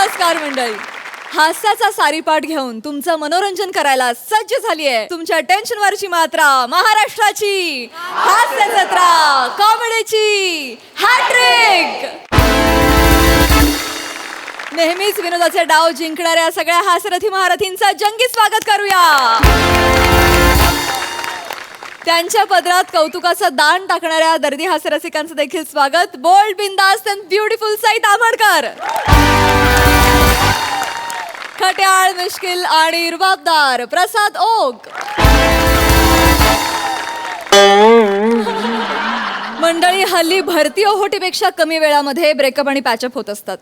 नमस्कार मंडळी. हास्याचा सारीपाठ घेऊन तुमचं मनोरंजन करायला सज्ज झालीये तुमच्या टेन्शनवरची मात्रा, महाराष्ट्राची हास्य जत्रा, कॉमेडीची हॅट्रिक. नेहमीच विनोदाचे डाव जिंकणाऱ्या सगळ्या हास्यरथी महारथींचं जंगी स्वागत करूया. त्यांच्या पदरात कौतुकाचं दान टाकणाऱ्या दर्दी हास्यरसिकांचं देखील स्वागत. बोल्ड, बिंदास अँड ब्युटिफुल साई तामणकर. खट्याळ, मिश्किल आणि रुबाबदार प्रसाद ओक. मंडळी, हल्ली भरती ओहोटीपेक्षा कमी वेळामध्ये ब्रेकअप आणि पॅचअप होत असतात.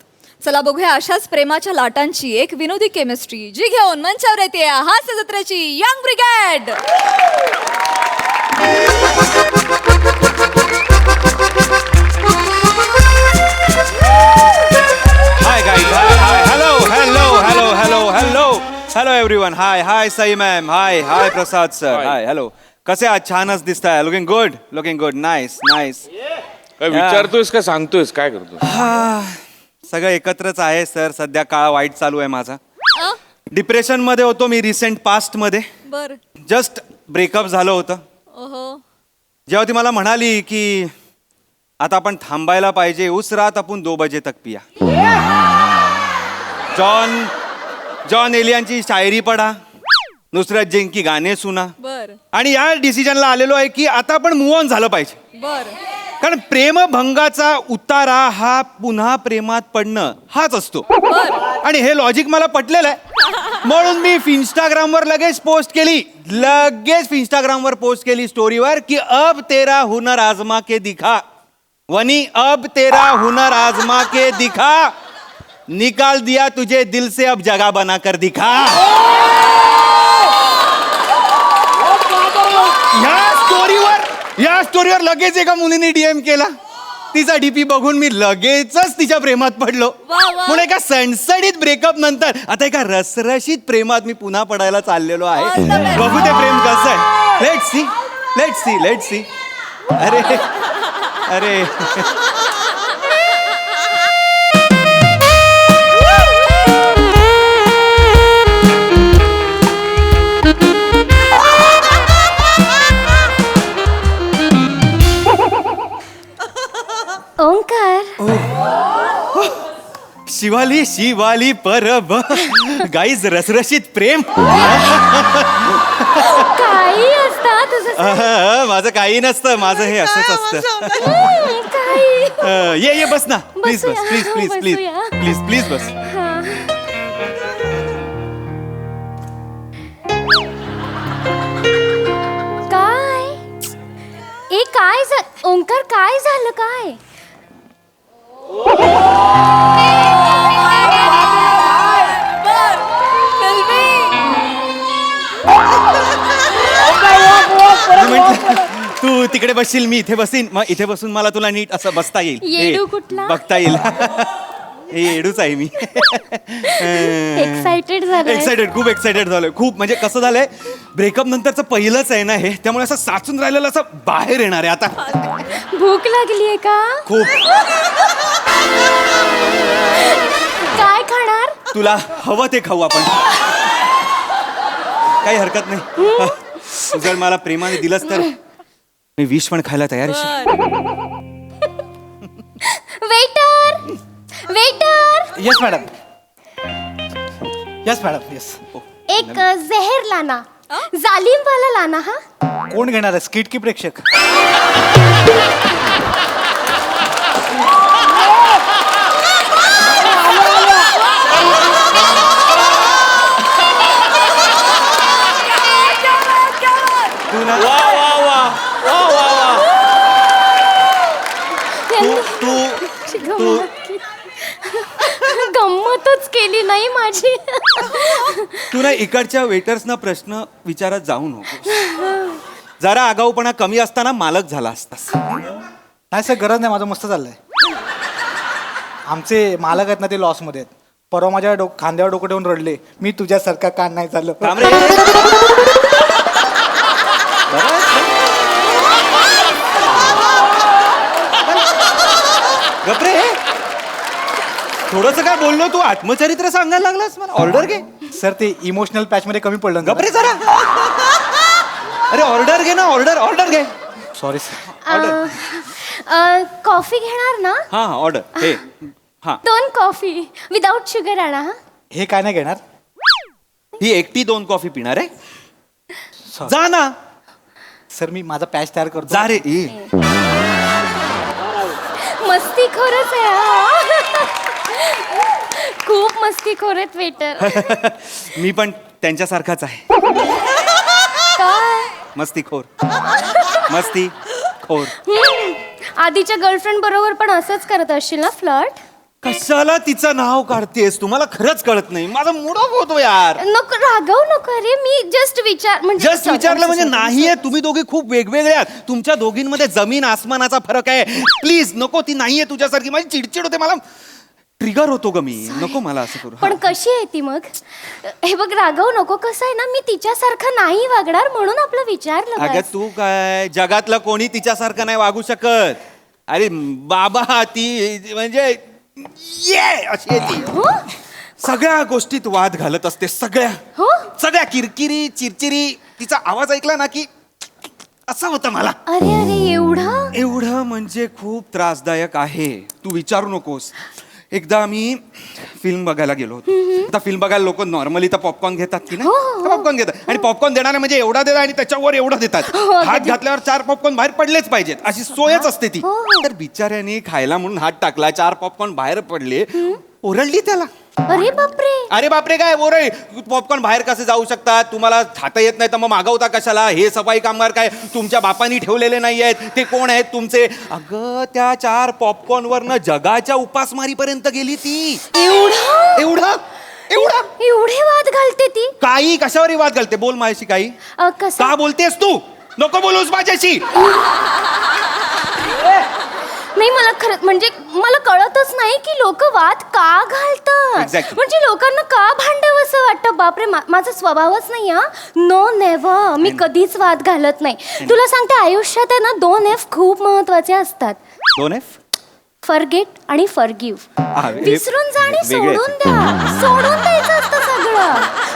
चला बघूया अशाच प्रेमाच्या लाटांची एक विनोदी केमिस्ट्री, जी घेऊन मंचावर येते हास्य जत्रेची young brigade. Hi guys, hi, hello, hello, hello, hello, hello, hello everyone. Hi, Sai ma'am. Hi, Prasad sir. Hi, hello. कसे आहात? छानच दिसताय. Looking good, nice. काय विचारतोयस का सांगतोयस, काय करतो? सगळं एकत्रच आहे सर. सध्या काळ वाईट चालू आहे माझा. डिप्रेशन मध्ये होतो मी रिसेंट पास्ट मध्ये. बर. जस्ट ब्रेकअप झालं होतं. ओहो. जेव्हा ती मला म्हणाली की आता आपण थांबायला पाहिजे, उस रात आपण 2 बजे तक पिया. जॉन एलियांची शायरी पडा, नुसरत जैन की गाणे सुना. बर आणि या डिसिजनला आलेलो आहे की आता आपण मूव्ह ऑन झालं पाहिजे. बर. कारण प्रेमभंगाचा उतारा हा पुन्हा प्रेमात पडणं हाच असतो. आणि हे लॉजिक मला पटलेलं आहे. म्हणून मी इंस्टाग्रामवर लगेच पोस्ट केली स्टोरीवर की अब तेरा हुनर आजमा के दिखा वनी, अब तेरा हुनर आजमा के दिखा, निकाल दिया तुझे दिल से अब जगह बना कर दिखा. या स्टोरीवर लगेच एका मुलीने डीएम केला. तिचा डीपी बघून मी लगेचच तिच्या प्रेमात पडलो. म्हणून एका सणसणीत ब्रेकअप नंतर आता एका रसरशीत प्रेमात मी पुन्हा पडायला चाललेलो आहे. बघू ते प्रेम कसं आहे. Let's see. अरे ओंकार. शिवाली परब गाईज रसरशीत प्रेम. काही असतं तुझं. माझं काही नसतं, माझं हे असंच असतं. ये बस ना, प्लीज बस. काय ओंकार, काय झालं काय? तू तिकडे बसशील, मी इथे बसीन. मग इथे बसून मला तुला नीट असं बसता येईल, येडू कुठला? बघता येईल. हे येडूच आहे मी. खूप एक्साइटेड झालोय. खूप म्हणजे कसं झालंय, ब्रेकअप नंतरचं पहिलंच आहे ना हे, त्यामुळे असं साचून राहिलेलं असं बाहेर येणार आहे आता. भूक लागलीये का? खूप. काय खाणार? तुला हवं ते खाऊ आपण, काही हरकत नाही. तू जर मला प्रेमाने दिलंस तर मी विष पण खायला तयार आहे. वेटर. Yes madam. येस. एक जहर लाना, जालिम वाला लाना. हा, कोण घेणार आहे, स्किट की प्रेक्षक? गंमतच केली नाही माझी. तू ना इकडच्या वेटर्सना प्रश्न विचारत जाऊ नको. जरा आगाऊपणा कमी असताना मालक झाला असतास. नाही सर, गरज नाही, माझं मस्त चाललंय. आमचे मालक आहेत ना, ते लॉसमध्ये आहेत. परवा माझ्या खांद्यावर डोकं ठेवून रडले, मी तुझ्यासारखा कान नाही चाललं. गपरे. थोडस काय बोललो तू आत्मचरित्र सांगायला लागलास मला ऑर्डर घे सर ते इमोशनल पॅच मध्ये कमी पडलं ना. गपरे जरा अरे ऑर्डर घे ना ऑर्डर घे सॉरी सर. कॉफी घेणार ना? हा ऑर्डर हे हा 2 कॉफी विदाउट शुगर आणा हा. हे काय नाही घेणार. ही एकटी 2 कॉफी पिणार आहे Sorry. जा ना सर मी माझा पॅच तयार करतो. जा रे ए. मस्ती खरंच आहे हा. खूप मस्ती आहेत वेटर. मी पण त्यांच्यासारखाच आहे काय? मस्तीखोर मस्तीखोर. आधीच्या गर्लफ्रेंड बरोबर पण असंच करत असशील ना फ्लर्ट? कशाला तिचं नाव काढतेस तुम्हाला खरंच कळत नाही माझा मूड ऑफ होतो यार. नको रागवू नको रे मी जस्ट जस्ट विचारलं म्हणजे नाहीये तुम्ही दोघी खूप वेगवेगळे आहात तुमच्या दोघींमध्ये जमीन आसमानाचा फरक आहे प्लीज नको ती नाहीये तुझ्यासारखी माझी चिडचिड होते मला ट्रिगर होतो ग मी नको मला असं करू पण कशी आहे ती मग? हे बघ रागवू नको. कसं आहे ना मी तिच्यासारखं नाही वागणार म्हणून आपलं विचारलं अगं बस. तू काय जगातलं कोणी तिच्यासारखं नाही वागू शकत अरे बाबा ती म्हणजे ये अशी आहे ती हो? सगळ्या गोष्टीत वाद घालत असते हो? सगळ्या किरकिरी चिरचिरी तिचा आवाज ऐकला ना की असं होतं मला अरे अरे एवढं? एवढं म्हणजे खूप त्रासदायक आहे तू विचारू नकोस एकदा मी फिल्म बघायला गेलो होतो आता फिल्म बघायला लोक नॉर्मली तर पॉपकॉर्न घेतात की नाही पॉपकॉर्न घेतात आणि पॉपकॉर्न देणारे म्हणजे एवढा देतात आणि त्याच्यावर एवढं देतात हात घातल्यावर 4 पॉपकॉर्न बाहेर पडलेच पाहिजेत अशी सोयच असते ती तर बिचाऱ्याने खायला म्हणून हात टाकला 4 पॉपकॉर्न बाहेर पडले ओरडली त्याला अरे बापरे काय बोरे पॉपकॉर्न बाहेर कसे जाऊ शकतात तुम्हाला खाता येत नाही तर मग मागवता कशाला हे सफाई कामगार काय तुमच्या बापानी ठेवलेले नाही आहेत ते कोण आहेत तुमचे अगं त्या 4 पॉपकॉर्न वरनं जगाच्या उपासमारीपर्यंत गेली ती एवढा एवढे वाद घालते ती? काही कशावरही वाद घालते बोल माझ्याशी काही कसं? का बोलतेस तू नको बोलूस माझ्याशी नाही मला खरं म्हणजे मला कळतच नाही की लोक वाद का घालतात. Exactly. म्हणजे लोकांना का भांडावं असं वाटतं. बापरे माझा स्वभावच नाही हा. नो नेव्हर मी कधीच वाद घालत नाही. तुला सांगते आयुष्यात आहे ना 2 F खूप महत्वाचे असतात. 2F फॉरगेट आणि फॉरगिव्ह. हे विसरून जा आणि वेगळे सोडून द्या. सोडून द्यायचं असतं सगळं.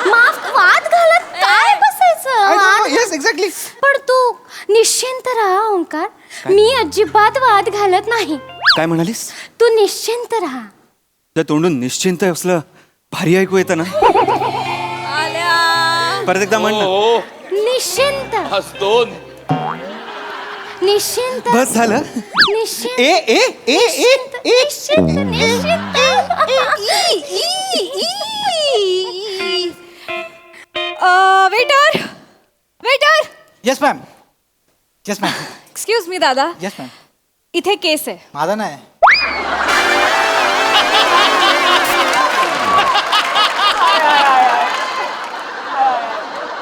माफ वाद घालत काय बसायचं. येस एक्झॅक्टली पण तू निश्चिंत राहा ओंकार. मी अजिबात वाद घालत नाही. काय म्हणालीस तू निश्चिंत राहा. त्या तोंडून निश्चिंत असलं भारी ऐकू येतं ना परत एकदा म्हण ना. हो निश्चिंत हसतो निश्चिंत बस झालं निश्चिंत ए ए ए ए ए निश्चिंत निश्चिंत. Waiter waiter yes ma'am yes ma'am excuse me दादा येस मॅम. इथे केस आहे माझा नाही.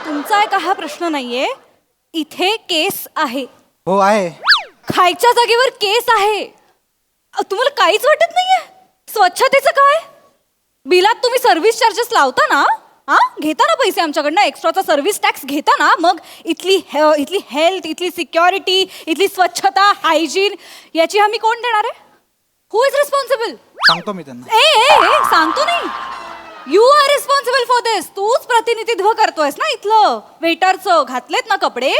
तुमचा आहे का हा प्रश्न नाहीये इथे केस आहे हो आहे. खायच्या जागेवर केस आहे तुम्हाला काहीच वाटत नाहीये स्वच्छतेचं काय बिलात तुम्ही सर्व्हिस चार्जेस लावता ना हा घेता ना पैसे आमच्याकडनं एक्स्ट्राचा सर्व्हिस टॅक्स घेता ना मग इथली हेल्थ इथली सिक्युरिटी इथली स्वच्छता हायजीन याची हमी कोण देणार आहे हु इज रिस्पॉन्सिबल सांगतो मी त्यांना. ए सांगतो नाही यू आर रिस्पॉन्सिबल फॉर दिस तूच प्रतिनिधित्व करतोयस ना इथलं वेटरचं घातलेत ना कपडे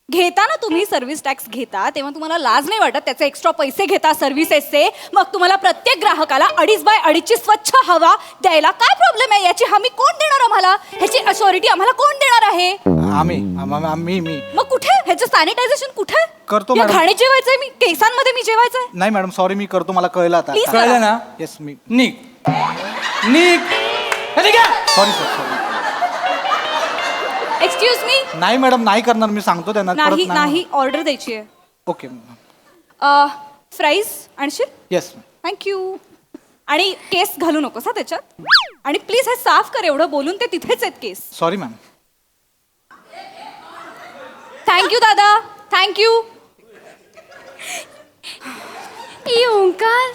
घेता ना तुम्ही सर्व्हिस टॅक्स घेता तेव्हा तुम्हाला लाज नाही वाटत त्याचे एक्स्ट्रा पैसे घेता सर्व्हिसेसचे मग तुम्हाला प्रत्येक ग्राहकाला 2.5 बाय 2.5ची स्वच्छ हवा द्यायला काय प्रॉब्लेम आहे याची हमी कोण देणार आम्हाला ह्याची अशॉरिटी आम्हाला कोण देणार आहे आम्ही मी मग कुठे ह्याचं सॅनिटायझेशन कुठे करतो या मॅडम. घाणीत जेवायचंय मी केसांमध्ये मी जेवायचंय नाही मॅडम सॉरी मी करतो मला कळलं आता. Please कळलं ना येस मी निक निक सॉरी सर. एक्सक्यूज मी नाही मॅडम नाही करणार मी सांगतो त्यांना. नाही नाही ऑर्डर द्यायची आहे ओके फ्राईज आणशील येस थँक्यू आणि केस घालू नकोस हा त्याच्यात आणि प्लीज हे साफ कर एवढं बोलून ते तिथेच आहेत केस सॉरी मॅम. थँक्यू दादा थँक्यू ओंकार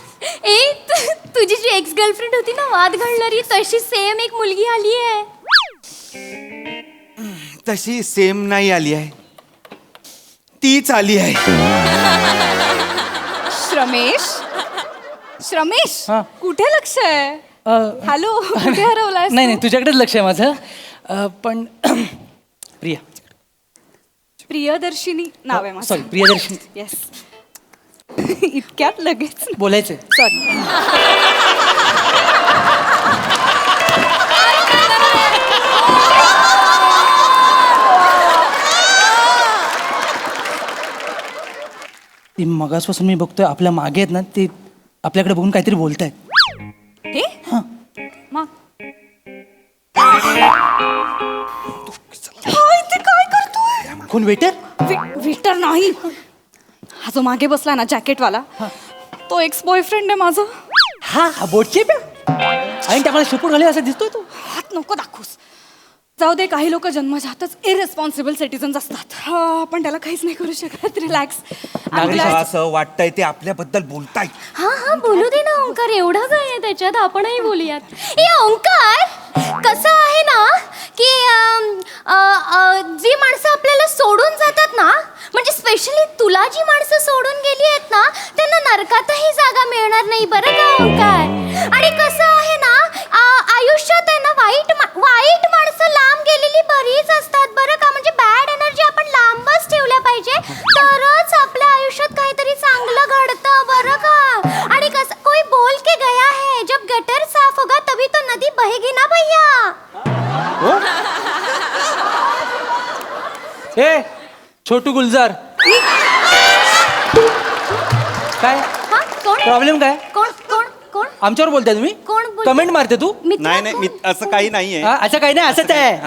तुझी जी एक्स गर्लफ्रेंड होती ना वाद घालणारी तशी सेम एक मुलगी आली आहे. तशी सेम नाही आली आहे तीच आली आहे श्रमेश रमेश हा. कुठे लक्ष आहे अ, हॅलो कुठे हरवलाय नाही नाही तुझ्याकडेच लक्ष आहे माझं पण प्रिया प्रियदर्शिनी नाव आहे माझं सॉरी प्रियदर्शनी येस इतक्यात लगेच बोलायचंय सॉरी ती मगासपासून मी बघतोय आपल्या मागे आहेत ना ते आपल्याकडे बघून काहीतरी बोलतायत हे मग हा, इथे काय करतोय कोण वेटर विटर नाही हा जो मागे बसला ना जॅकेटवाला तो एक्स बॉयफ्रेंड आहे माझा हा हा बोटचे आणि त्याला शेपूट घाले असं दिसतोय तो हात नको दाखवूस जाऊ दे काही लोक जन्मजातच इरेस्पॉन्सिबल सिटीजन्स असतात पण त्याला काहीच नाही करू शकत रिलॅक्स असं वाटतंय ते आपल्याबद्दल बोलताय. हा बोलू दे ना ओंकार, एवढं काय आहे त्याच्यात, आपणही बोलूयात. ए ओंकार, कसं आहे ना की जी माणसं आपल्याला सोडून जातात ना, म्हणजे स्पेशली तुला जी माणसं सोडून गेली आहेत ना, त्यांना नरकातही जागा मिळणार नाही बरं का ओंकार. आणि कसं आहे ना, आयुष्यात आहे ना वाईट माणसं लांब गेलेली बरीच असतात बरं का. म्हणजे बॅड एनर्जी आपण लांबच ठेवल्या पाहिजे, तरच आपल्या आयुष्यात काहीतरी चांगलं घडतं बरं का. आणि कसं कोई बोल के गया है, जब गटर साफ होगा तभी तो नदी बहेगी ना भैया. ए छोटू गुलजार काय हा कोण प्रॉब्लेम काय कोण कोण कोण आमच्यावर बोलताय तुम्ही कोण बोलतंय? कमेंट मारते तू मित्र नाही नाही कोण? मी असं काही नाहीये. हा, असं काही नाही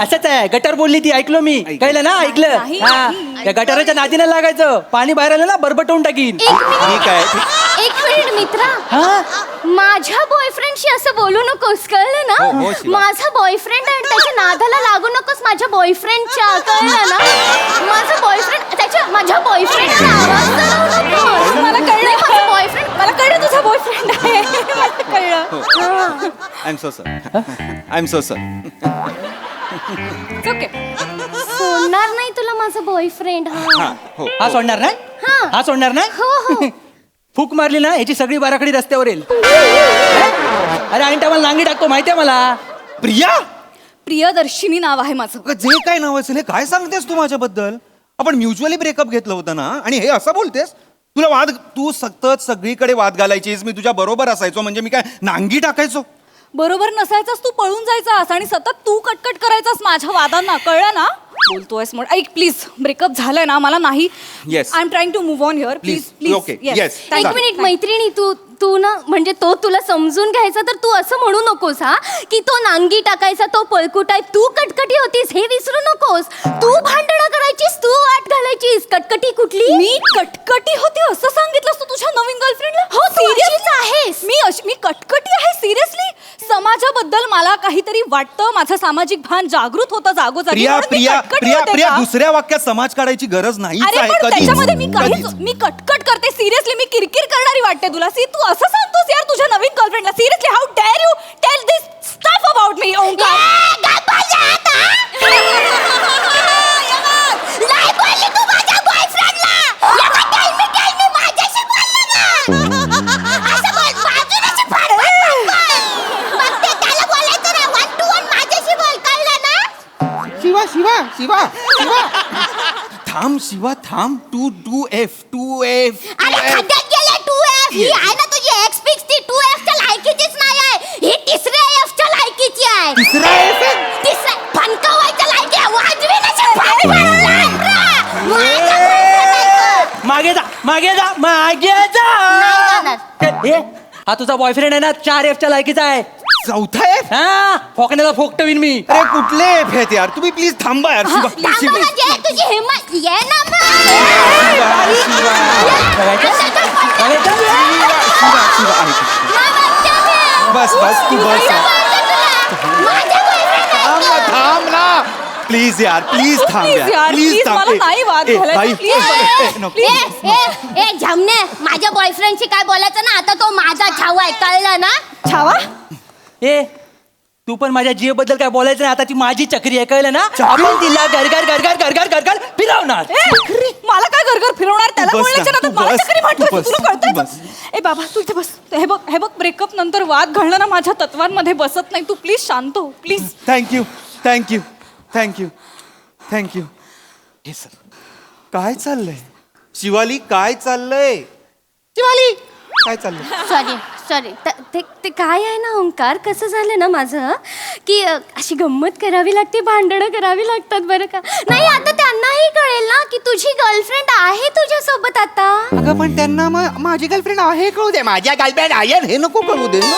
असंच आहे गटर बोलली ती ऐकलो मी कळलं ना ऐकलं नाही, हा त्या गटाराच्या नादीने लागायचं पाणी बाहेर आलं ना बरबटवून टाकीन एक मिनिट ठीक आहे. एक मिनिट मित्रा, हा माझ्या बॉयफ्रेंडशी असं बोलू नकोस कळलं हो, ना. हो, शिवा. माझा बॉयफ्रेंड आहे, त्याच्या नादाला लागू नकोस माझ्या बॉयफ्रेंडच्या, कळलं ना. माझा बॉयफ्रेंड माझ्या बॉयफ्रेंडचा आवाज चढवू नकोस. मला कळलं. माझा बॉयफ्रेंड, मला कळलं तुझा बॉयफ्रेंड आहे मला कळलं I am so sir. I am so sir. Okay सोडणार नाही तुला माझा बॉयफ्रेंड. हा हो. हा सोडणार नाही हा. हा सोडणार नाही हो हो फूक मारली ना याची सगळी बाराखडी रस्त्यावर येईल अरे आणि टायमाला नांगी टाकतो माहितीये मला प्रिया, प्रियदर्शिनी नाव आहे माझं. अगं, जे काय नाव असेल हे काय सांगतेस तू माझ्याबद्दल? आपण म्युच्युअली ब्रेकअप घेतलं होतं ना, आणि हे असं बोलतेस? तू सतत सगळीकडे वाद घालायचीस, मी तुझ्या बरोबर असायचो, म्हणजे मी काय नांगी टाकायचो? बरोबर नसायचास तू पळून जायचास आणि सतत तू कटकट करायचास माझ्या वादांना, कळलं ना. बोलतोयस म्हणून ऐक प्लीज, ब्रेकअप झालंय ना, मला नाही. Yes. I am trying to move on here please Please. Please. Okay. Yes. एक मिनिट मैत्रिणी, तू ना म्हणजे तो तुला समजून घ्यायचा, तर तू असं म्हणू नकोस हा की तो नांगी टाकायचा, तो पळकुट आहे. तू कटकटी होतीस हे विसरू नकोस. तू भांडणं करायचीस, तू वाट घालायचीस. कटकटी कुठली? मी कटकटी होती असं सांगितलंस तू तुझ्या नवीन गर्लफ्रेंडला? हो, तू Seriously? अशीच आहेस. मी कटकटी आहे सिरियसली. समाजाबद्दल मला काहीतरी वाटतं, माझं सामाजिक भान जागृत होतं जागोजागी. प्रिया म्हणून मी प्रिया कटकटी प्रिया होते प्रिया का? दुसऱ्या वाक्यात समाज काढायची गरज नाही. अरे पण त्याच्यामध्ये मी मी कटकट करते सिरियसली. मी किरकिर करणारी वाटते तुला. सी तू असं सांगतोस यार तुझ्या नवीन गर्लफ्रेंडला? Seriously how dare you tell this stuff about me Omkar? नाही बोलली तू माझ्या बॉयफ्रेंडला. टेल मी माझ्याशी बोलला ना. असं बोल, बाजूलाच फाड. बघते त्याला बोलायचं ना, 1 to 1 माझ्याशी बोल, कळलं ना. शिवा शिवा शिवा शिवा थांब शिवा थांब. 2F. अरे खड्ड्यात गेले 2F. ही आहे ना तुझी एक्स फिक्स, ती 2F च्या लायकीचीच नाही आहे. ही तिसऱ्या F च्या लायकीची आहे. तिसरा F आहे? तिसऱ्या फणकावायच्या लायकी आहे. वाजवी नसेल मागे जा मागे जा मागे जा ए, हा तुझा बॉयफ्रेंड आहे ना 4F च्या लायकीचा आहे. चौथा F? हा फोकण्याला फोकटवीन मी अरे कुठले F आहेत यार? तुम्ही प्लीज थांबा यार. शिवा शिवा तुझी हिम्मत ये ना बस बस तू बस यार. थांब ना प्लीज यार, प्लीज थांब Please यार, प्लीज please, थांब. मला नाही वाद ए, घालायचा, बाई, please. ए, नको. ए झमने, माझ्या बॉयफ्रेंडशी काय बोलायचं ना, आता तो माझा छावा आहे, कळलं ना. छावा ए तू पण माझ्या जीव बद्दल काय बोलायचं नाही. आता ती माझी चक्री आहे, कळलं ना? आपण तिला गरगर गरगर गरगर गरगर फिरवणार. मला काय घरघर फिरवणार त्याला तू बस बोलायचं ना, ना, तर तू मला बस, चक्री म्हणतोय, तू बस, तुला कळतंय तू का? बस. ए बाबा तू इथे बस. हे बघ ब्रेकअप नंतर वाद घालणं ना माझ्या तत्वांमध्ये बसत नाही. तू प्लीज शांत हो please. Thank you thank you thank you thank you. हे सर काय चाललंय शिवाली, काय चाललंय शिवाली, काय चाललंय? सॉरी ते काय आहे ना ओंकार, कसं झालं ना माझं की अशी गंमत करावी लागते, भांडणं करावी लागतात बरं का. नाही आता त्यांनाही कळेल ना की तुझी गर्लफ्रेंड आहे तुझ्यासोबत आता. अगं पण त्यांना माझी गर्लफ्रेंड आहे कळू दे, माझ्या गर्लफ्रेंड आहे हे नको कळू दे ना.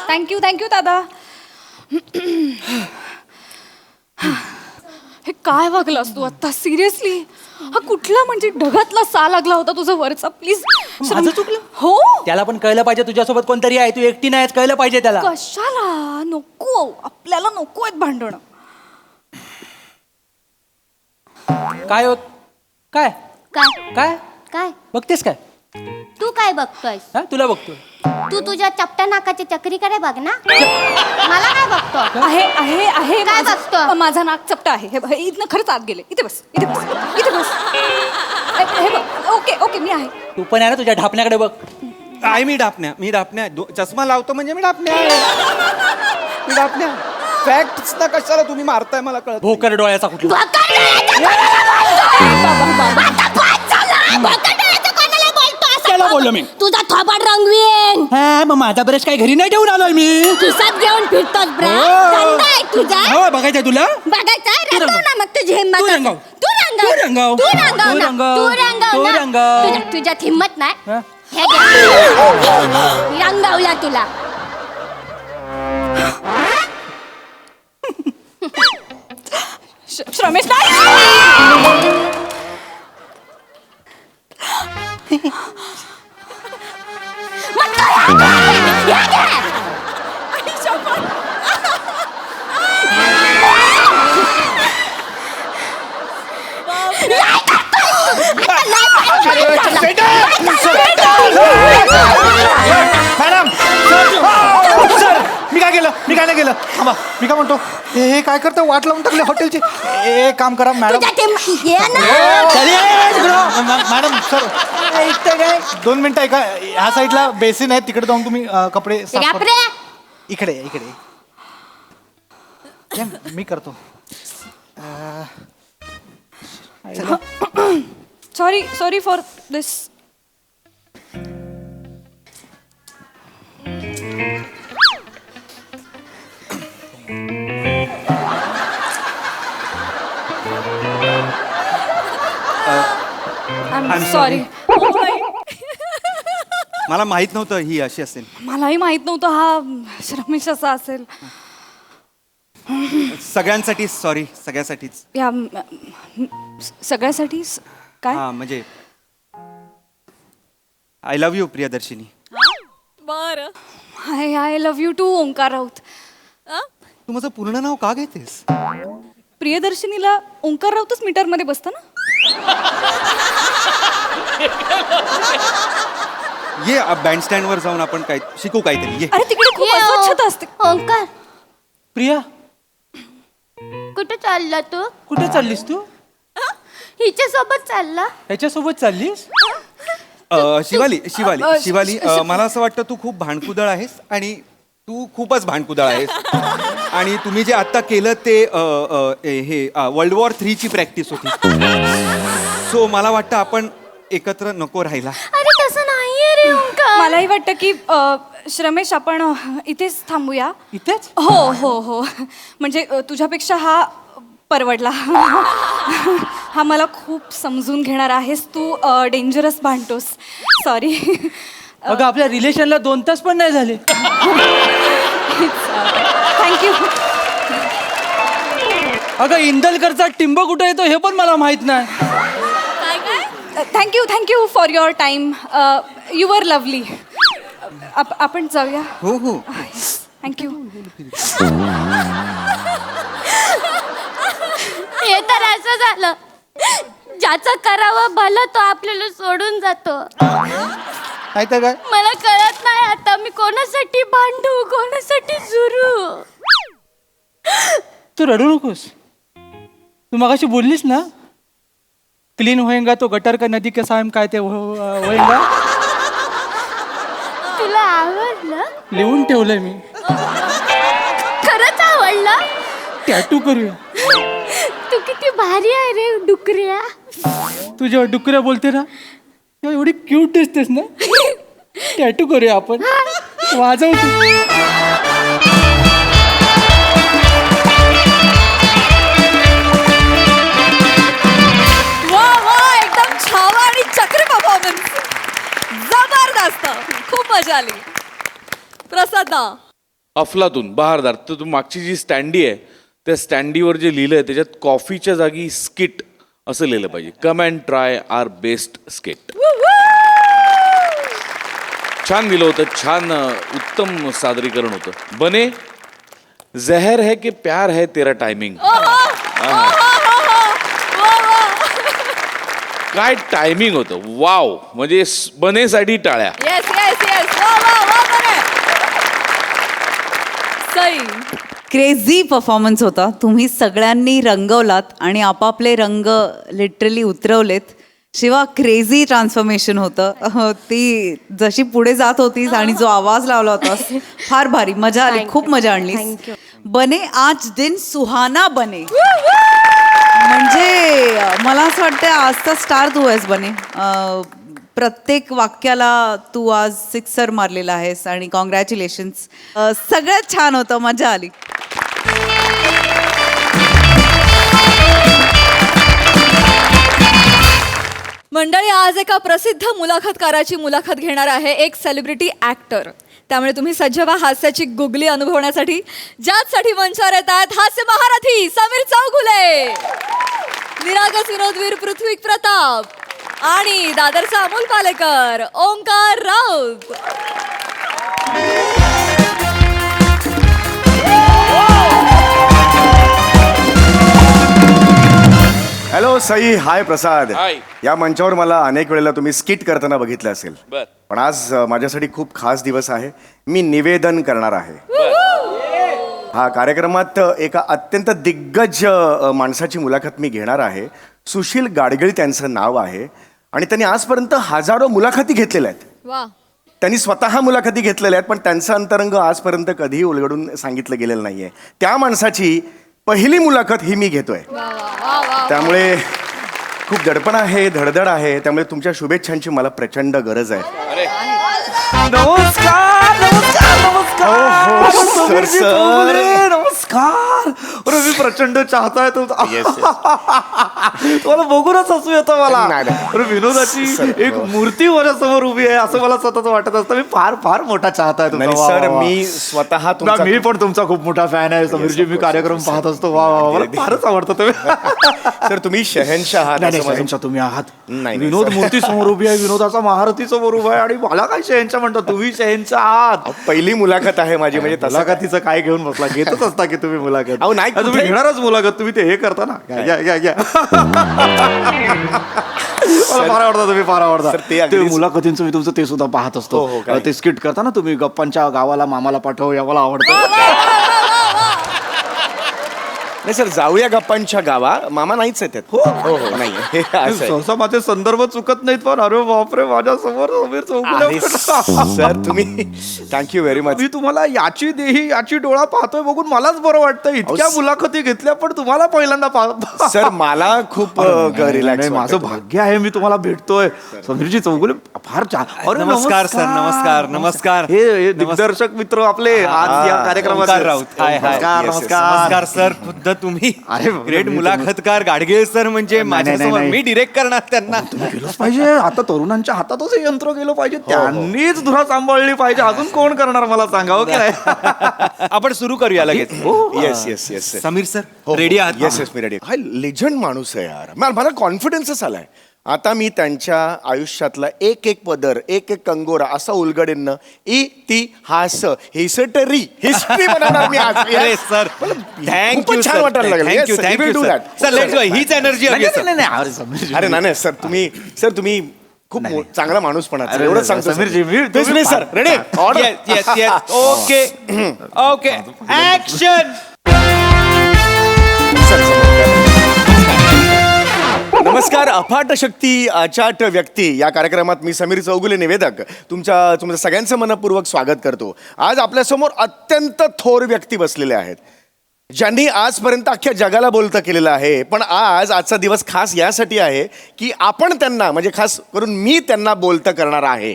थँक्यू दादा. हे काय वागलास तू आता सिरियसली? हा कुठला म्हणजे ढगातला सा लागला होता तुझा वरचा, प्लीज. माझं चुकलं? हो. त्याला पण कळलं पाहिजे तुझ्यासोबत कोणतरी आहे, तू एकटी नाहीस, कळलं पाहिजे त्याला. कशाला नको, आपल्याला नको आहेत भांडणं. काय होत? काय काय काय काय बघतेस काय? तू काय बघतोयस? हा तुला बघतोय. तू तुझ्या चपट्या नाकाची चक्रीकडे बघ ना, मला काय बघतो? आहे आहे आहे काय माझं- बघतो? माझा नाक चपटा आहे. हे इथनं खरंच आत गेले. इथे बस इथे बस इथे बस. हे बघ. ओके मी आहे. तू पण आहे ना, तुझ्या ढापण्याकडे बघ. आहे मी डापण्या चष्मा लावतो म्हणजे मी डापण्या फॅक्ट ना कशाला तुम्ही मारताय मला कळत नाही. भोकर डोळ्याचा कुठला? त्याला बोललो मी. तुझा थोबाड रंगवीन, हा मग माझा ब्रश काय घरी नाही ठेवून आलोय मी. खिसात घेऊन फिरतोस ब्रा. हो. धंदा आहे तुझा. हो बघायचंय तुला. बघायचा तू रंगव ना मग तुझी हिंमत तू असेल. रंगव. तू रंगव तू रंगव. तू रंगव तू ना. रंगव. तू रंगव तू ना. रंगव. तुझ्यात हिंमत नाही. हा? हे घे. रंगवला तुला. श्रमेश नाही. मॅडम सर मी काय नाही केलं थांबा. मी काय म्हणतो हे काय करतं, वाट लावून टाकले हॉटेलची. एक काम करा मॅडम. तुझ्या हे ना. मॅडम सर 2 मिनिटं ऐका. ह्या साईडला बेसिन आहे, तिकडे जाऊन तुम्ही कपडे साफ करा. बापरे. इकडे या, मी करतो. Sorry for this. I'm sorry. मला माहित नव्हतं ही अशी असेल. मलाही माहित नव्हतं हा श्रमेश असा असेल. सगळ्यांसाठी सॉरी, सगळ्यासाठीच. या सगळ्यासाठी काय? हा म्हणजे आय लव्ह यू प्रियदर्शिनी. बर. I love you too Omkar Raut. तू माझं पूर्ण नाव का घेतेस? प्रियदर्शनीला ओंकार राऊतच मीटर मध्ये बसतं ना. ये बँडस्टँड वर जाऊन आपण काय शिकू काहीतरी. ये अरे तिकडे खूप अस्वच्छता असते. ओंकार प्रिया कुठे चालला तू? कुठे चाललीस तू? हिच्या सोबत चालला. त्याच्यासोबत चाललीस? शिवाली मला असं वाटतं तू खूप भांडकुदळ आहेस आणि तू खूपच भांडकुदळ आहेस. आणि तुम्ही जे आता केलं ते हे वर्ल्ड वॉर 3 ची प्रॅक्टिस होती. सो मला वाटतं आपण एकत्र नको राहायला. अरे तसं नाहीये रे ओंकार. मलाही वाटतं की श्रमेश आपण इथेच थांबूया. इथेच? हो म्हणजे तुझ्यापेक्षा हा परवडला. हा मला खूप समजून घेणार आहेस तू. डेंजरस भांडतोस. सॉरी. अगं आपल्या रिलेशनला 2 तास पण नाही झाले. थँक्यू. अगं इंदलकरचा टिंब कुठे येतो हे पण मला माहित नाही. Thank you for your time. You were lovely. आपण जाऊया. हो थँक्यू. हे तर असं झालं, ज्याचं करावं भलं तो आपल्याला सोडून जातो. नाही तर काय. मला कळत नाही आता मी कोणासाठी भांडू कोणासाठी तू रडू नकोस. तू मगाशी बोललीस ना क्लीन होएगा तो गटर का नदी के सायम काय ते होएगा. तुला आवडलं? लिहून ठेवलंय मी. खरंच आवडलं? टॅटू करूया. तू किती भारी आहे रे डुकऱ्या. तू जेव्हा डुकऱ्या बोलते ना तेव्हा एवढी क्यूट दिसतेस ना. टॅटू करूया आपण. वाजव तू. वा वा एकदम छावा आणि चक्री परफॉर्मन्स. जबरदस्त. खूप मजा आली. प्रसाद अफलातून बहारदार. तर तू मागची जी स्टँडी आहे त्या स्टँडीवर जे लिहिलंय त्याच्यात कॉफीच्या जागी स्किट असं लिहिलं पाहिजे. Come and try our best skit. छान लिहिलं होतं. छान उत्तम सादरीकरण होतं. बने जहर है कि प्यार है तेरा टायमिंग. काय टायमिंग होतं. वाव. म्हणजे बनेसाठी टाळ्या. Yes yes yes. वा वा वा बने. सई. क्रेझी परफॉर्मन्स होता. तुम्ही सगळ्यांनी रंगवलात आणि आपापले रंग लिटरली उतरवलेत. शिवा क्रेझी ट्रान्सफॉर्मेशन होतं. ती जशी पुढे जात होतीस आणि जो आवाज लावला होतास फार भारी. मजा आली. खूप मजा आणली. बने आज दिन सुहाना बने. म्हणजे मला असं वाटतं आजचा स्टार तू आहेस बने. प्रत्येक वाक्याला तू आज सिक्सर मारलेला आहेस आणि कॉंग्रॅच्युलेशन्स. सगळ्यात छान होतं. मजा आली. मंडळी आज एका प्रसिद्ध मुलाखतकाराची मुलाखत घेणार आहे एक सेलिब्रिटी ऍक्टर. त्यामुळे तुम्ही सज्ज व्हा हास्याची गुगली अनुभवण्यासाठी. ज्यासाठी मंचावर येत आहेत हास्य महारथी समीर चौगुले, निरागस विनोदवीर पृथ्वी प्रताप आणि दादरचा अमोल पालेकर ओंकार राऊत. हॅलो सई. हाय प्रसाद. हाय. या मंचावर मला अनेक वेळेला तुम्ही स्किट करताना बघितलं असेल. बर. पण आज माझ्यासाठी खूप खास दिवस आहे. मी निवेदन करणार आहे. हा कार्यक्रमात एका अत्यंत दिग्गज माणसाची मुलाखत मी घेणार आहे. सुशील गाडगिळ त्यांचं नाव आहे आणि त्यांनी आजपर्यंत हजारो मुलाखती घेतलेल्या आहेत. वा. त्यांनी स्वतः मुलाखती घेतलेल्या आहेत पण त्यांचं अंतरंग आजपर्यंत कधीही उलगडून सांगितलं गेलेलं नाहीये. त्या माणसाची पहिली मुलाखत ही मी घेतोय. त्यामुळे खूप दडपण आहे, धडधड आहे. त्यामुळे तुमच्या शुभेच्छांची मला प्रचंड गरज आहे. नमस्कार नमस्कार नमस्कार. Sir, sir. नमस्कार. अरे मी प्रचंड चाहताय तुमचा. तुम्हाला बघूनच हसू येतं मला. नाही, नाही. अरे विनोदाची सर, एक मूर्ती माझ्या समोर उभी आहे असं मला सतत वाटत असतं. मी फार फार मोठा चाहताय तुमचा. नाही वा, सर, वा, वा. मी स्वतः ना, तुमचा मी पण तुमचा खूप मोठा फॅन आहे समीरजी. मी कार्यक्रम पाहत असतो. वा वा वा. मला फारच आवडतं तुम्ही. सर तुम्ही शहनशाह आहात नाही, असं नाही, माझं- शहनशाह तुम्ही आहात. नाही, नाही, विनोद सर. मूर्ती समोर उभी आहे. विनोदाचा महारथी समोर उभा आहे आणि मला काय शहनशाह म्हणतो. तुम्ही शहनशाह आहात. पहिली मुलाखत आहे माझी. म्हणजे तसं मुलाखतीचं काय घेऊन बसला. घेतच असता की तुम्ही मुलाखत. अहो, नाही, तुम्ही कुठे- घेणारच मुलाखत. तुम्ही ते हे करता ना. घ्या. मला फार आवडता. तुम्ही फार आवडता. सर, ते ते अगदीच- मुलाखतींचं मी तुमचं ते सुद्धा पाहत हो, असतो. हो, काय? ते स्किट करता ना तुम्ही. गप्पांच्या गावाला मामाला पाठव या मला आवडतं. नाही सर, जाऊया गप्पांच्या गावा. मामा नाहीच आहेत त्यात. हो हो नाही हे असं आहे. सहसा माझे संदर्भ चुकत नाहीत पण अरे बापरे माझ्या समोर समीर अरे, चौगुले. सर तुम्ही थँक्यू व्हेरी मच. मी तुम्हाला याची देही याची डोळा पाहतोय बघून मलाच बरं वाटतं. इतक्या अहो, मुलाखती घेतल्या पण तुम्हाला पहिल्यांदा सर मला खूप रिलॅक्स माझं भाग्य आहे. मी तुम्हाला भेटतोय. समीरजी चौगुले फार अरे नमस्कार सर, नमस्कार, नमस्कार. हे दिग्दर्शक मित्र आपले आज या कार्यक्रमात ओंकार राऊत. हाय, हाय. नमस्कार Yes, yes. नमस्कार. नमस्कार सर. खुद्द तुम्ही अरे, ग्रेट मी मुलाखतकार गाडगीळ सर म्हणजे नाही, माझ्यासमोर नाही. मी डिरेक्ट करणार त्यांना. केलंच पाहिजे. आता तरुणांच्या हातातच हे यंत्र गेलं पाहिजे. त्यांनीच धुरा सांभाळली पाहिजे. अजून कोण करणार मला सांगावं की नाही. आपण सुरू करूया लगेच. Yes yes yes Sameer sir ready आहात? येस येस मी रेडी. हा लेजंड माणूस आहे यार. मला कॉन्फिडन्सच आलाय. आता मी त्यांच्या आयुष्यातला एक एक पदर एक एक कंगोरा असा उलगडेन. इतिहास हिस्ट्री बनवणार मी आज. अरे सर थँक्यू खूपच छान वाटायला लागलं. Thank you Yes, we will thank you do sir. that. Sir let's go. हीच एनर्जी हवी आहे, सर. अरे समीरजी. अरे नाही सर तुम्ही खूप चांगला माणूस पण आहात. अरे, एवढंच सांगतो समीरजी, तुम्ही sir ready. Yes yes yes. Okay okay action. नमस्कार. अफाट शक्ती अचाट व्यक्ती या कार्यक्रमात मी समीर चौगुले निवेदक तुमचं सगळ्यांचं मनपूर्वक स्वागत करतो. आज आपल्यासमोर अत्यंत थोर व्यक्ती बसलेले आहेत ज्यांनी आजपर्यंत अख्ख्या जगाला बोलतं केलेलं आहे. पण आजचा दिवस खास यासाठी आहे की आपण त्यांना म्हणजे खास करून मी त्यांना बोलतं करणार आहे.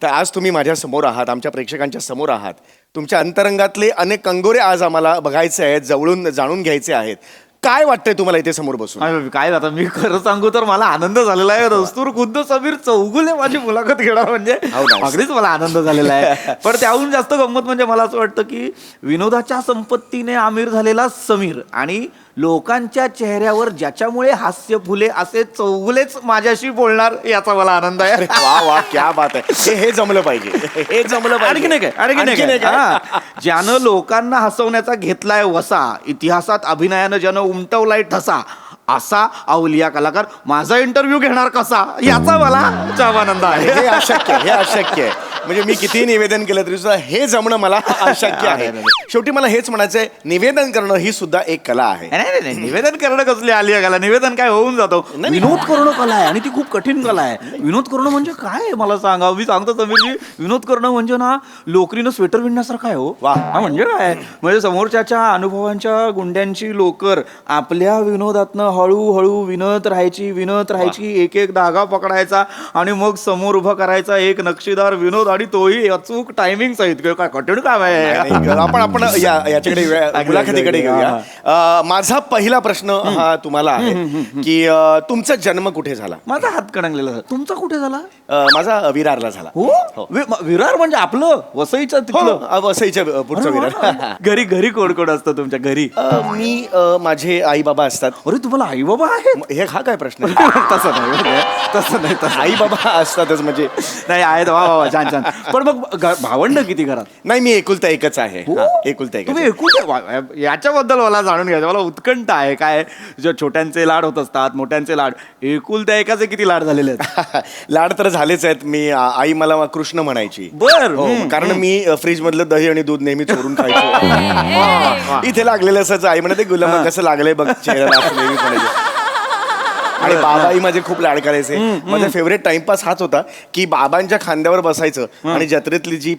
तर आज तुम्ही माझ्या समोर आहात, आमच्या प्रेक्षकांच्या समोर आहात. तुमच्या अंतरंगातले अनेक कंगोरे आज आम्हाला बघायचे आहेत, जवळून जाणून घ्यायचे आहेत. काय वाटतंय तुम्हाला इथे समोर बसून? काय आता मी खरं सांगू तर मला आनंद झालेला आहे. दस्तूर खुद्द समीर चौगुले माझी मुलाखत घेणार म्हणजे हो ना. अगदीच मला आनंद झालेला आहे. पण त्याहून जास्त गंमत म्हणजे मला असं वाटतं की विनोदाच्या संपत्तीने आमिर झालेला समीर आणि लोकांच्या चेहऱ्यावर ज्याच्यामुळे हास्य फुले असे चौगुलेच माझ्याशी बोलणार याचा मला आनंद आहे. वा वा, क्या बात आहे. हे जमलं पाहिजे, हे जमलं पाहिजे. आणखी नाही काय? हा. ज्यानं लोकांना हसवण्याचा घेतलाय वसा, इतिहासात अभिनयानं ज्यानं उमटवलाय ठसा, असा अवलिया कलाकार माझा इंटरव्ह्यू घेणार कसा याचा मला जाम आनंद आहे. हे अशक्य आहे. म्हणजे मी कितीही निवेदन केलं तरी सुद्धा हे जमणं मला अशक्य आहे. शेवटी मला हेच म्हणायचंय, निवेदन करणं ही सुद्धा एक कला आहे. नाही, निवेदन करणं कसली आली कला? निवेदन काय होऊन जातो. विनोद करणं कला आहे आणि ती खूप कठीण कला आहे. विनोद करणं म्हणजे काय आहे मला सांगा. मी सांगतो समीरजी, विनोद करणं म्हणजे ना लोकरीनं स्वेटर विणण्यासारखं आहे. हो वा. म्हणजे काय म्हणजे समोरच्याच्या अनुभवांच्या गुंड्यांची लोकर आपल्या विनोदातनं हळूहळू विणत राहायची, एक एक धागा पकडायचा आणि मग समोर उभा करायचा एक नक्षीदार विनोद, आणि तोही अचूक टायमिंग सहित. काय कठीण काम आहे. आपण याच्याकडे मुलाखतीकडे घेऊया. माझा पहिला प्रश्न हा तुम्हाला आहे की तुमचा जन्म कुठे झाला? माझा हात कणंगलेला. तुमचा कुठे झाला? माझा विरारला झाला. हो. विरार म्हणजे आपलं वसईच्या तिथलं? वसईच्या पुढचं विरार. घरी कोण कोण असतं तुमच्या घरी? मी माझे आई बाबा असतात. अरे तुम्हाला आई बाबा आहेत? हे हा काय प्रश्न आहे? तसं नाही. आई बाबा असतातच म्हणजे नाही आहेत. वा छान. पण मग भावंड किती घरात? नाही, मी एकुलता एकच आहे. एकुलता एक. तुम्ही याच्याबद्दल मला जाणून घ्यायचं, मला उत्कंठ आहे. काय जे छोट्यांचे लाड होत असतात, मोठ्यांचे लाड, एकुलता एकाचे किती लाड झालेले आहेत? लाड तर झालेच आहेत. मी आई मला कृष्ण म्हणायची. बर. कारण मी फ्रीज मधलं दही आणि दूध नेहमी चोरून खायचो. इथे लागलेलं असं आई म्हणते, गुलाम कसं लागलंय बघ चेहऱ्याला, असं नेहमी म्हणायचे. आणि बाबाही माझे खूप लाड करायचे. माझा फेवरेट टाइमपास हाच होता की बाबांच्या खांद्यावर बसायचं आणि जत्रेतली जी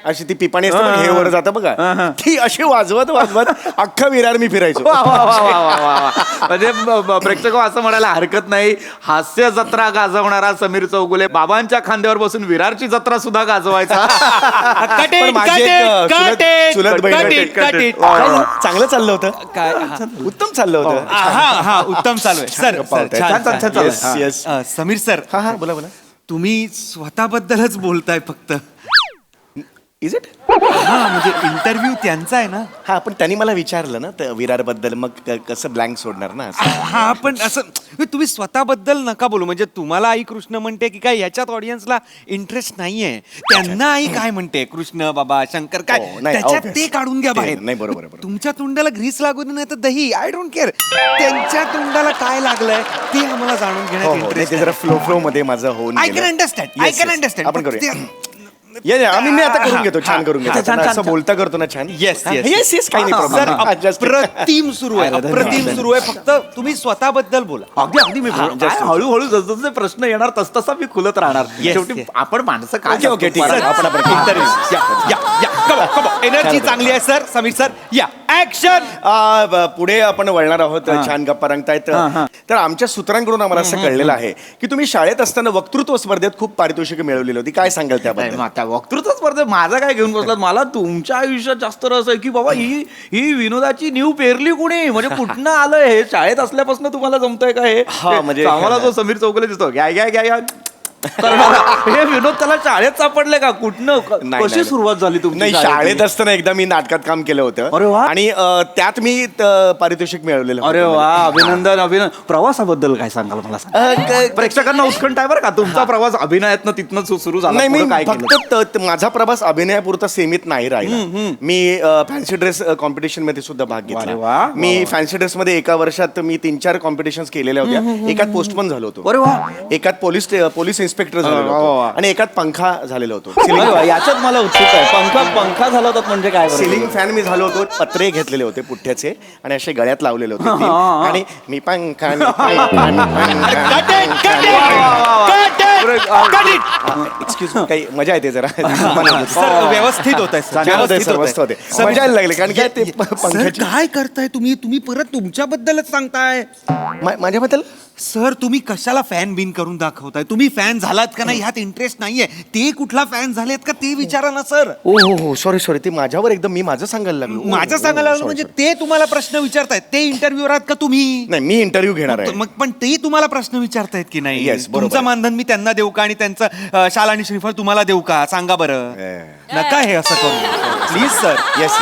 अशी ती पिपाणी असते हे वर जातं बघा, ती अशी वाजवत अख्खा विरार मी फिरायचो. म्हणजे प्रेक्षक असं म्हणायला हरकत नाही, हास्य जत्रा गाजवणारा समीर चौगुले बाबांच्या खांद्यावर बसून विरारची जत्रा सुद्धा गाजवायचा. पण माझी एक चुलत बहीण. चांगलं चाललं होतं. काय उत्तम चाललं होतं. हा उत्तम चालू आहे सर. छान. समीर सर, हा बोला. तुम्ही स्वतःबद्दलच बोलताय फक्त. Is it? हा म्हणजे इंटरव्ह्यू त्यांचा आहे ना. हा, पण त्यांनी मला विचारलं ना विरार बद्दल, मग कसं ब्लँक सोडणार ना असं. हा पण असं तुम्ही स्वतःबद्दल नका बोलू. म्हणजे तुम्हाला आई कृष्ण म्हणते की काय याच्यात ऑडियन्सला इंटरेस्ट नाहीये. त्यांना आई काय म्हणते, कृष्ण बाबा शंकर काय, नाही, त्याच्यात obvious. ते काढून घ्या बाहेर. नाही, बरोबर. तुमच्या तोंडाला ग्रीस लागू दे नाही तर दही, आय डोंट केअर. त्यांच्या तोंडाला काय लागलंय ते आम्हाला जाणून घेण्यात इंटरेस्ट. जरा फ्लो मध्ये माझं होऊन आय कॅन अंडरस्टँड. आपण करूया. मी आता करून घेतो. छान करून घेतो. असं बोलता करतो ना छान. येस काही नाही सर, प्रॉब्लेम. अप्रतिम सुरू आहे. फक्त तुम्ही स्वतःबद्दल बोला. अगदी मी हळूहळू जसजसे प्रश्न येणार तसतसा मी खुलत राहणार. शेवटी आपण माणसं काय. ओके, ठीक आहे. आपण एनर्जी चांगली आहे सर. समीर सर या ऍक्शन. पुढे आपण वळणार आहोत. छान गप्पा रंगतायत. तर आमच्या सूत्रांकडून आम्हाला असं कळलेलं आहे की तुम्ही शाळेत असताना वक्तृत्व स्पर्धेत खूप पारितोषिकं मिळवलेली होती. काय सांगाल त्याबद्दल? त्या वक्तृत्व स्पर्धेत माझा काय घेऊन बसलात? मला तुमच्या आयुष्यात जास्त रस आहे की बाबा ही विनोदाची नीव पेरली कुणी, म्हणजे कुठनं आलं हे? शाळेत असल्यापासून तुम्हाला जमतंय का हे? म्हणजे आम्हाला जो समीर चौगुले दिसतो घ्या हे विनोद त्याला शाळेत सापडले का? कुठनं कशी सुरुवात झाली तुमची? नाही, शाळेत असताना एकदा मी नाटकात काम केलं अरे होतं वा. आणि त्यात मी पारितोषिक मिळवलेलं. अरे वा, अभिनंदन. प्रवासाबद्दल काय सांगाल मला? प्रेक्षकांना उत्कंठ आहे बरं का तुमचा प्रवास अभिनयातनं तिथनं सुरू झाला. नाही, मी काय फक्त माझा प्रवास अभिनयापुरता सीमित नाही राहिला. मी फॅन्सी ड्रेस कॉम्पिटिशन मध्ये सुद्धा भाग वा. घेतला. मी फॅन्सी ड्रेस मध्ये एका वर्षात मी 3-4 कॉम्पिटिशन्स केलेल्या होत्या. एकात पोस्टमन झालो होतो. अरे वा. एकात पोलीस इन्स्पेक्टर झालेलो वा, होतो वा. आणि एकात पंखा झालेलो होतो अरे वा, याच्यात मला उत्सुक आहे. पंखा झाला होता म्हणजे काय बरं? सिलिंग फॅन मी झालो होतो. पत्रे घेतलेले होते पुठ्ठ्याचे आणि असे गळ्यात लावलेले होते तीन. आणि मी पंखा एक्सक्यूज काही मजा येते जरा सर, व्यवस्थित होत मस्त होते मजा यायला लागली कारण काय ते पंख्याची काय करताय तुम्ही परत तुमच्याबद्दलच सांगताय. माझ्याबद्दल सर, तुम्ही कशाला फॅन बिन करून दाखवताय? तुम्ही फॅन झालात का नाही ह्यात इंटरेस्ट नाहीये. ते कुठला फॅन झालेत का ते विचारा ना सर. ओ हो सॉरी ते माझ्यावर एकदम मी माझं सांगायला लागलो. माझं सांगायला लागलं म्हणजे ते तुम्हाला प्रश्न विचारतायत. ते इंटरव्ह्यूवर आहात का तुम्ही? नाही मी इंटरव्ह्यू घेणार आहे. मग पण ते तुम्हाला प्रश्न विचारतायत की नाही? Yes, बरोबर तुमचं आहे. मानधन मी त्यांना देऊ का आणि त्यांचं शाल आणि श्रीफळ तुम्हाला देऊ का? सांगा बरं. नका हे असं करू प्लीज सर. येस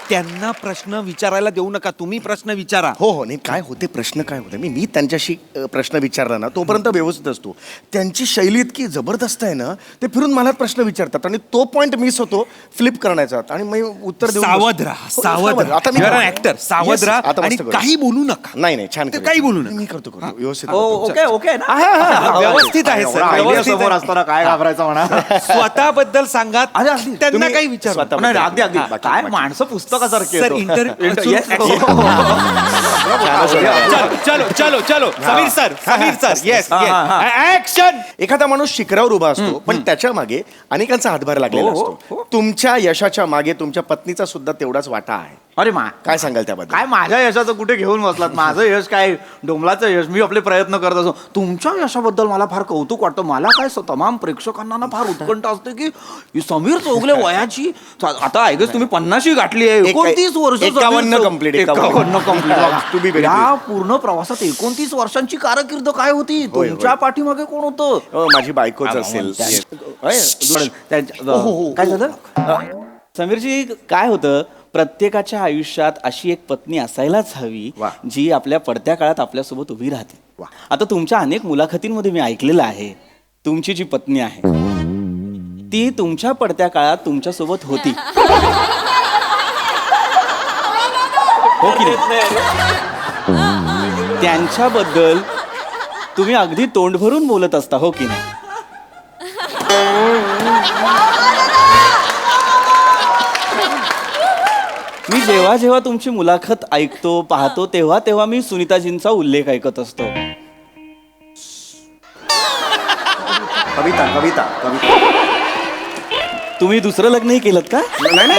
त्यांना प्रश्न विचारायला देऊ नका. तुम्ही प्रश्न विचारा. हो नाही काय होते प्रश्न काय होते मी त्यांच्याशी प्रश्न विचारला ना तोपर्यंत व्यवस्थित असतो. त्यांची शैली इतकी जबरदस्त आहे ना ते फिरून मला प्रश्न विचारतात आणि तो पॉइंट मिस होतो फ्लिप करण्याचा आणि मग उत्तर देऊन सावध बसतो. राहा, हो, सावध राहा. आता मी You are an actor. सावध Yes, राहा आता आणि मस्त करू. काही बोलू नका. नाही छान ते करू. काही बोलू नका. मी करतो व्यवस्थित ओके ना व्यवस्थित आहे सर. idea व्यवस्थित समोर आहे. असताना काय घाबरायचं म्हणा. स्वतःबद्दल सांगा. त्यांना तुम्ही काही विचारू. स्वतःबद्दल. नाही, अगदी बाकी- काय बाकी. माणसं पुस्तकासारखी सर, आहेत. Yes. चलो समीर सर येस ऍक्शन. एखादा माणूस शिखरावर उभा असतो पण त्याच्या मागे अनेकांचा हातभार लागलेला हो, असतो. तुमच्या यशाच्या मागे तुमच्या पत्नीचा सुद्धा तेवढाच वाटा आहे. अरे काय सांगाल त्याबद्दल? काय माझ्या यशाचं कुठे घेऊन बसलात? माझं यश काय डोंबलाचं यश. मी आपले प्रयत्न करत असतो. तुमच्या यशाबद्दल मला फार कौतुक वाटतं. मला काय तमाम प्रेक्षकांना ना फार उत्कंठ असते की ही समीर चौगले वयाची आता आय गेस तुम्ही 50 गाठली आहे. 29 वर्ष 51 complete, 51 To be very या पूर्ण प्रवासात 29 वर्षांची कारकीर्द काय होती? तुमच्या पाठीमागे कोण होतं? माझी बायकोच असेल. काय झालं? समीरजी काय होतं प्रत्येकाच्या आयुष्यात अशी एक पत्नी असायलाच हवी वा. जी आपल्या पडत्या काळात आपल्यासोबत उभी राहते. आता तुमच्या अनेक मुलाखतींमध्ये मी ऐकलेलं आहे तुमची जी पत्नी आहे ती तुमच्या पडत्या काळात तुमच्यासोबत होती. हो की नाही? त्यांच्याबद्दल तुम्ही अगदी तोंड भरून बोलत असता हो की नाही? मी जेव्हा जेव्हा तुमची मुलाखत ऐकतो पाहतो तेव्हा मी सुनीताजींचा उल्लेख ऐकत असतो. कविता तुम्ही दुसरं लग्नही केलं का? नाही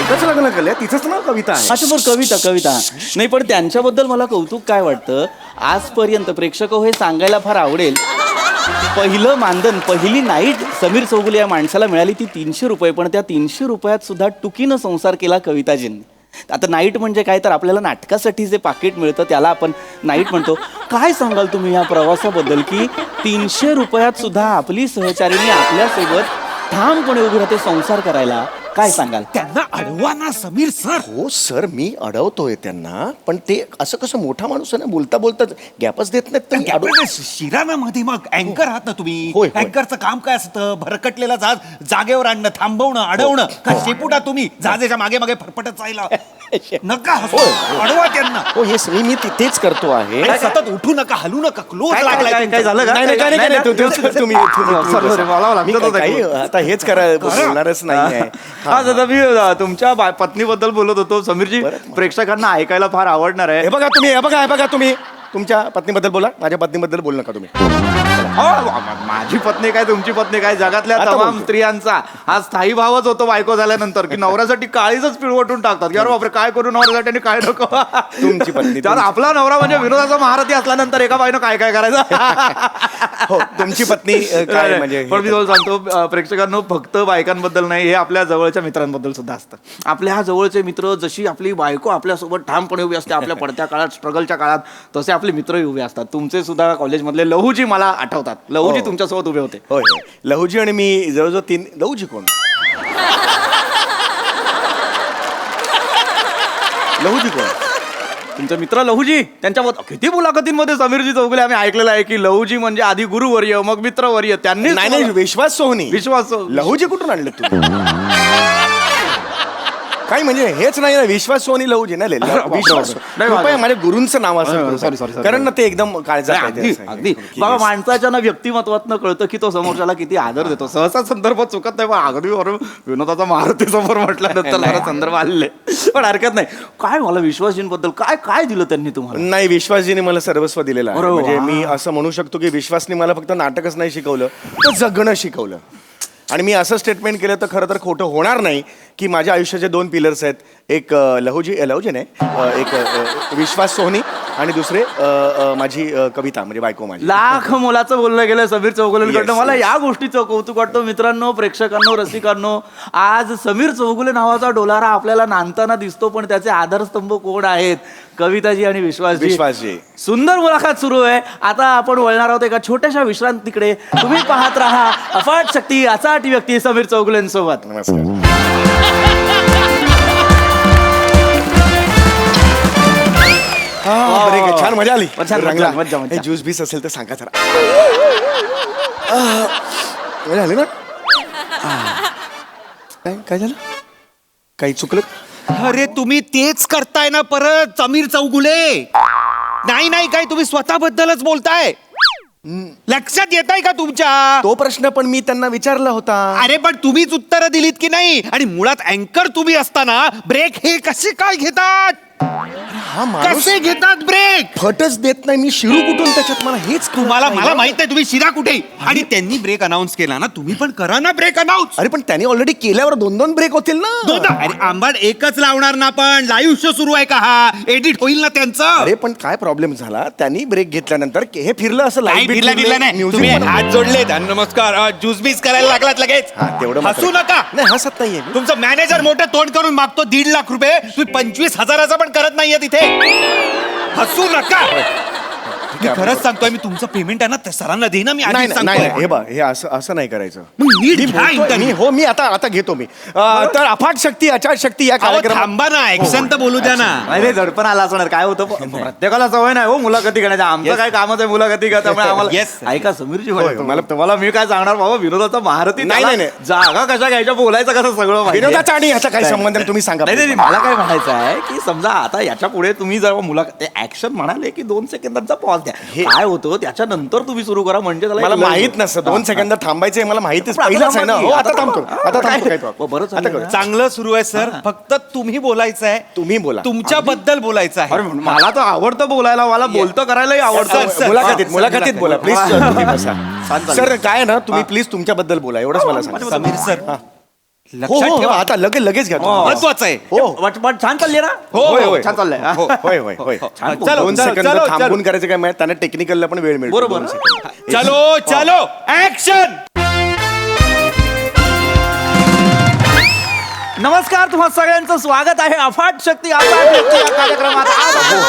एकच लग्न केलंय तिचंच नाव कविता आहे. अच्छा बरं कविता नाही पण त्यांच्याबद्दल मला कौतुक काय वाटतं आजपर्यंत प्रेक्षक हे सांगायला फार आवडेल पहिलं मानधन पहिली नाईट समीर चौगुले या माणसाला मिळाली ती 300 रुपये. पण त्या 300 रुपयात सुद्धा टुकीनं संसार केला कविताजींनी. आता नाईट म्हणजे काय तर आपल्याला नाटकासाठी जे पाकिट मिळतं त्याला आपण नाईट म्हणतो. काय सांगाल तुम्ही या प्रवासाबद्दल की 300 रुपयात सुद्धा आपली सहचारिणी आपल्यासोबत ठामपणे उभी राहते संसार करायला? काय सांगाल? त्यांना अडवा ना समीर सर. हो सर मी अडवतोय त्यांना पण ते असं कसं मोठा माणूस आहे ना बोलता बोलता गॅपच देत नाहीत तर मी अडवतोय. शिराण्यामध्ये मग अँकर आहात ना तुम्ही. होय. अँकरचं काम काय असतं? भरकटलेला जहाज जागेवर आणणं, थांबवणं, अडवणं. का शेपुटा तुम्ही जहाजाच्या मागे मागे फरफटत जायला? नका हसू. अडवा त्यांना. हो येस मी तेच करतो आहे. आणि सतत उठू नका, हलू नका. क्लोज लागलाय काय तुमचा. झालं का? नाही, नाही, काय नाही, काय नाही, तुम्ही Sorry, बसा. मला लक्षात मी होतं काही आता हेच बोलणारच नाही हा दादा मी तुमच्या पत्नीबद्दल बोलत होतो समीरजी. प्रेक्षकांना ऐकायला फार आवडणार आहे. हे बघा तुम्ही तुमच्या पत्नीबद्दल बोला माझ्या पत्नीबद्दल बोलू नका तुम्ही. माझी पत्नी काय तुमची पत्नी काय जगातल्या आता तमाम बोलतो. स्त्रियांचा हा स्थायी भावच होतो बायको झाल्यानंतर की नवऱ्यासाठी काळीच पिळवटून टाकतात की अरे बापरे काय करू नवऱ्यासाठी आणि काय नको. तुमची पत्नी तर आपला नवरा म्हणजे विनोदाचा महारथी असल्यानंतर एका बाईनं काय काय करायचं. हो तुमची पत्नी काय म्हणजे पण मी तुम्हाला सांगतो प्रेक्षकांनो फक्त बायकांबद्दल नाही हे आपल्या जवळच्या मित्रांबद्दल सुद्धा असतं. आपल्या ह्या जवळचे मित्र जशी आपली बायको आपल्यासोबत ठामपणे उभी असते आपल्या पडत्या काळात स्ट्रगलच्या काळात तसे आपले मित्रही उभे असतात. तुमचे सुद्धा कॉलेजमधले लहूजी मला आठवतात. लहूजी तुमच्यासोबत उभे होते. होय लहूजी आणि मी जवळजवळ 3 लहूजी कोण लहूजी कोण तुमचे मित्र लहूजी त्यांच्याबद्दल किती मुलाखतींमध्ये समीरजी चौगुले आम्ही ऐकलेलं आहे की लहूजी म्हणजे आधी गुरुवर्य मग मित्रवर्य त्यांनी नाही विश्वास सोहनी विश्वास लहूजी कुठून आणले तुम्ही काही म्हणजे हेच नाही ना, विश्वास सोनी लहूजी ना विश्वास नाही, कृपया माझ्या गुरूंचं नाव असं sorry. कारण ना ते एकदम काळजात आहे ते अगदी असं आहे. अगदी बाबा माणसाच्या ना व्यक्तिमत्वातनं कळतं की तो समोरच्याला किती आदर देतो. सहसा संदर्भ चुकत नाही, पण अगदी बरोबर विनोदाचा मारुती समोर म्हटल्यानंतर जरा संदर्भ आलेले, पण हरकत नाही. काय मला विश्वासजींबद्दल काय काय दिलं त्यांनी तुम्हाला? नाही, विश्वासजीने मला सर्वस्व दिलेलं आहे. अरे वा. म्हणजे मी असं म्हणू शकतो की विश्वासने मला फक्त नाटकच नाही शिकवलं, तर जगणं शिकवलं. आणि मी असं स्टेटमेंट केलं तर खरं तर खोटं होणार नाही की माझ्या आयुष्याचे 2 पिलर्स आहेत. एक लहूजी नाही एक विश्वास सोनी आणि दुसरे माझी कविता म्हणजे बायको माझी. लाख मोलाचं बोललं गेलं समीर चौगुलेकडनं. Yes, मला yes. या गोष्टीचं कौतुक वाटतं मित्रांनो, प्रेक्षकांनो, रसिकांनो. आज समीर चौगुले नावाचा डोलारा आपल्याला नांदताना दिसतो, पण त्याचे आधारस्तंभ कोण आहेत? कविताजी आणि विश्वासजी. सुंदर मुलाखत सुरू आहे. आता आपण वळणार आहोत एका छोट्याशा विश्रांतीकडे. तुम्ही पाहत राहा अफाट शक्ती, अचाट व्यक्ती समीर चौगुलेंसोबत. नमस्कार. बरं आहे, छान मजा आली. छान, रंगला. मज्जा. हे ज्यूस बीस असेल तर सांगा जरा. मजा आली ना? काय झालं? काही चुकलं? अरे तुम्ही तेच करताय ना परत समीर चौगुले. नाही काय तुम्ही स्वतःबद्दलच बोलताय. लक्षात येत आहे का तुमच्या? तो प्रश्न पण मी त्यांना विचारला होता. अरे पण तुम्हीच उत्तर दिलीत की नाही? आणि मुळात अँकर तुम्ही असताना ब्रेक हे कसे काय घेतात? हा माणूस कसे घेतात ब्रेक? फटच देत नाही, मी शिरू कुठून त्याच्यात मला हेच कळत तुम्हाला नाही. मला माहित आहे तुम्ही शिरा कुठे. आणि त्यांनी ब्रेक अनाऊन्स केला ना, तुम्ही पण करा ना ब्रेक अनाऊन्स. अरे पण त्यांनी ऑलरेडी केल्यावर 2-2 ब्रेक होतील ना. अरे आंबाड एकच लावणार ना, पण लाईव्ह शो सुरू आहे का हा? एडिट होईल ना त्यांचं. अरे पण काय प्रॉब्लेम झाला, त्यांनी ब्रेक घेतल्यानंतर हे फिरलं असं काही light beat बिरला फिरलं, नाही. music तुम्ही पण- हात जोडलेत आणि नमस्कार ज्यूस बीस करायला लागलात लगेच. हा, तेवढं मात्र- हसू नका. नाही हसत नाहीये मी. तुमचं मॅनेजर मोठं तोंड करून मागतो 1.5 लाख रुपये, तुम्ही 25,000 पण करत नाहीये तिथे. हसू नका. मी खरंच सांगतोय, मी तुमचं पेमेंट आहे ना त्या सरांना देईन मी. नाही आधीच नाही, नाही सांगतोय. हे बा हे असं नाही करायचं. मग नीट मी घ्या बोलतोय, interview. मी- हो मी आता घेतो मी. तर अफाट शक्ती अचाट शक्ती या अहो, कार्यक्रमात थांबा ना, ऍक्शन तर बोलू द्या ना. नाही दडपण आला असणार. काय होतं प्रत्येकाला सवय नाही हो मुलाखती घेण्याची. आमचं Yes. काय कामच आहे मुलाखती घ्या, त्यामुळे आम्हाला Yes. ऐका समीरजी होय, म्हणतो, मला तुम्हाला मी काय सांगणार बाबा, विनोदाचा महारथी. नाही, त्याला नाही. जागा कशा घ्यायच्या, बोलायचं कसं सगळं माहिती आहे. विनोदाचा आणि ह्याचा काही संबंध नाही, तुम्ही सांगा. नाही नाही, मला काय म्हणायचं आहे की समजा आता याच्या पुढे तुम्ही जर मुलाखत ऍक्शन म्हणाले की 2 सेकंदांचा पॉज द्या. काय होतं त्याच्यानंतर तुम्ही सुरू करा, म्हणजे त्याला मला एक माहित लय- नसतं 2 सेकंद थांबायचे मला माहितीच पण आता पहिलाच आहे ना. हो आता थांबतो थांबा. आता थांबतो काय? काय तो. बरं चाललंय आता करू. ना? चांगलं सुरू आहे सर. फक्त तुम्ही बोलायचं आहे. तुम्ही बोला. तुमच्याबद्दल बोलायचं अरे आहे. मला तर आवडतं बोलायला, मला बोलतं करायलाही सर, आवडतं. सर. मुलाखतीत बोला प्लीज. तुम्ही बसा. चालेल. सर काय ना, तुम्ही प्लीज तुमच्याबद्दल बोला एवढंच मला सांगा. समीर सर हो लक्षात हो, ठेवा. आता लगेच घ्या तुम्ही. महत्वाचं आहे. हो पण छान चालले ना. होय, होय. छान चाललंय हा. होय होय होय. छान. चलो, 2 चलो, सेकंद चलो, थांबून चलो. करायचं काय माहिती, त्यांना टेक्निकलला पण वेळ मिळतो. बरोबर. 2 सेकंद. चलो ऍक्शन. नमस्कार, तुम्हा सगळ्यांचं स्वागत आहे अफाट शक्ती अफाट व्यक्ती या कार्यक्रमात. आज आपण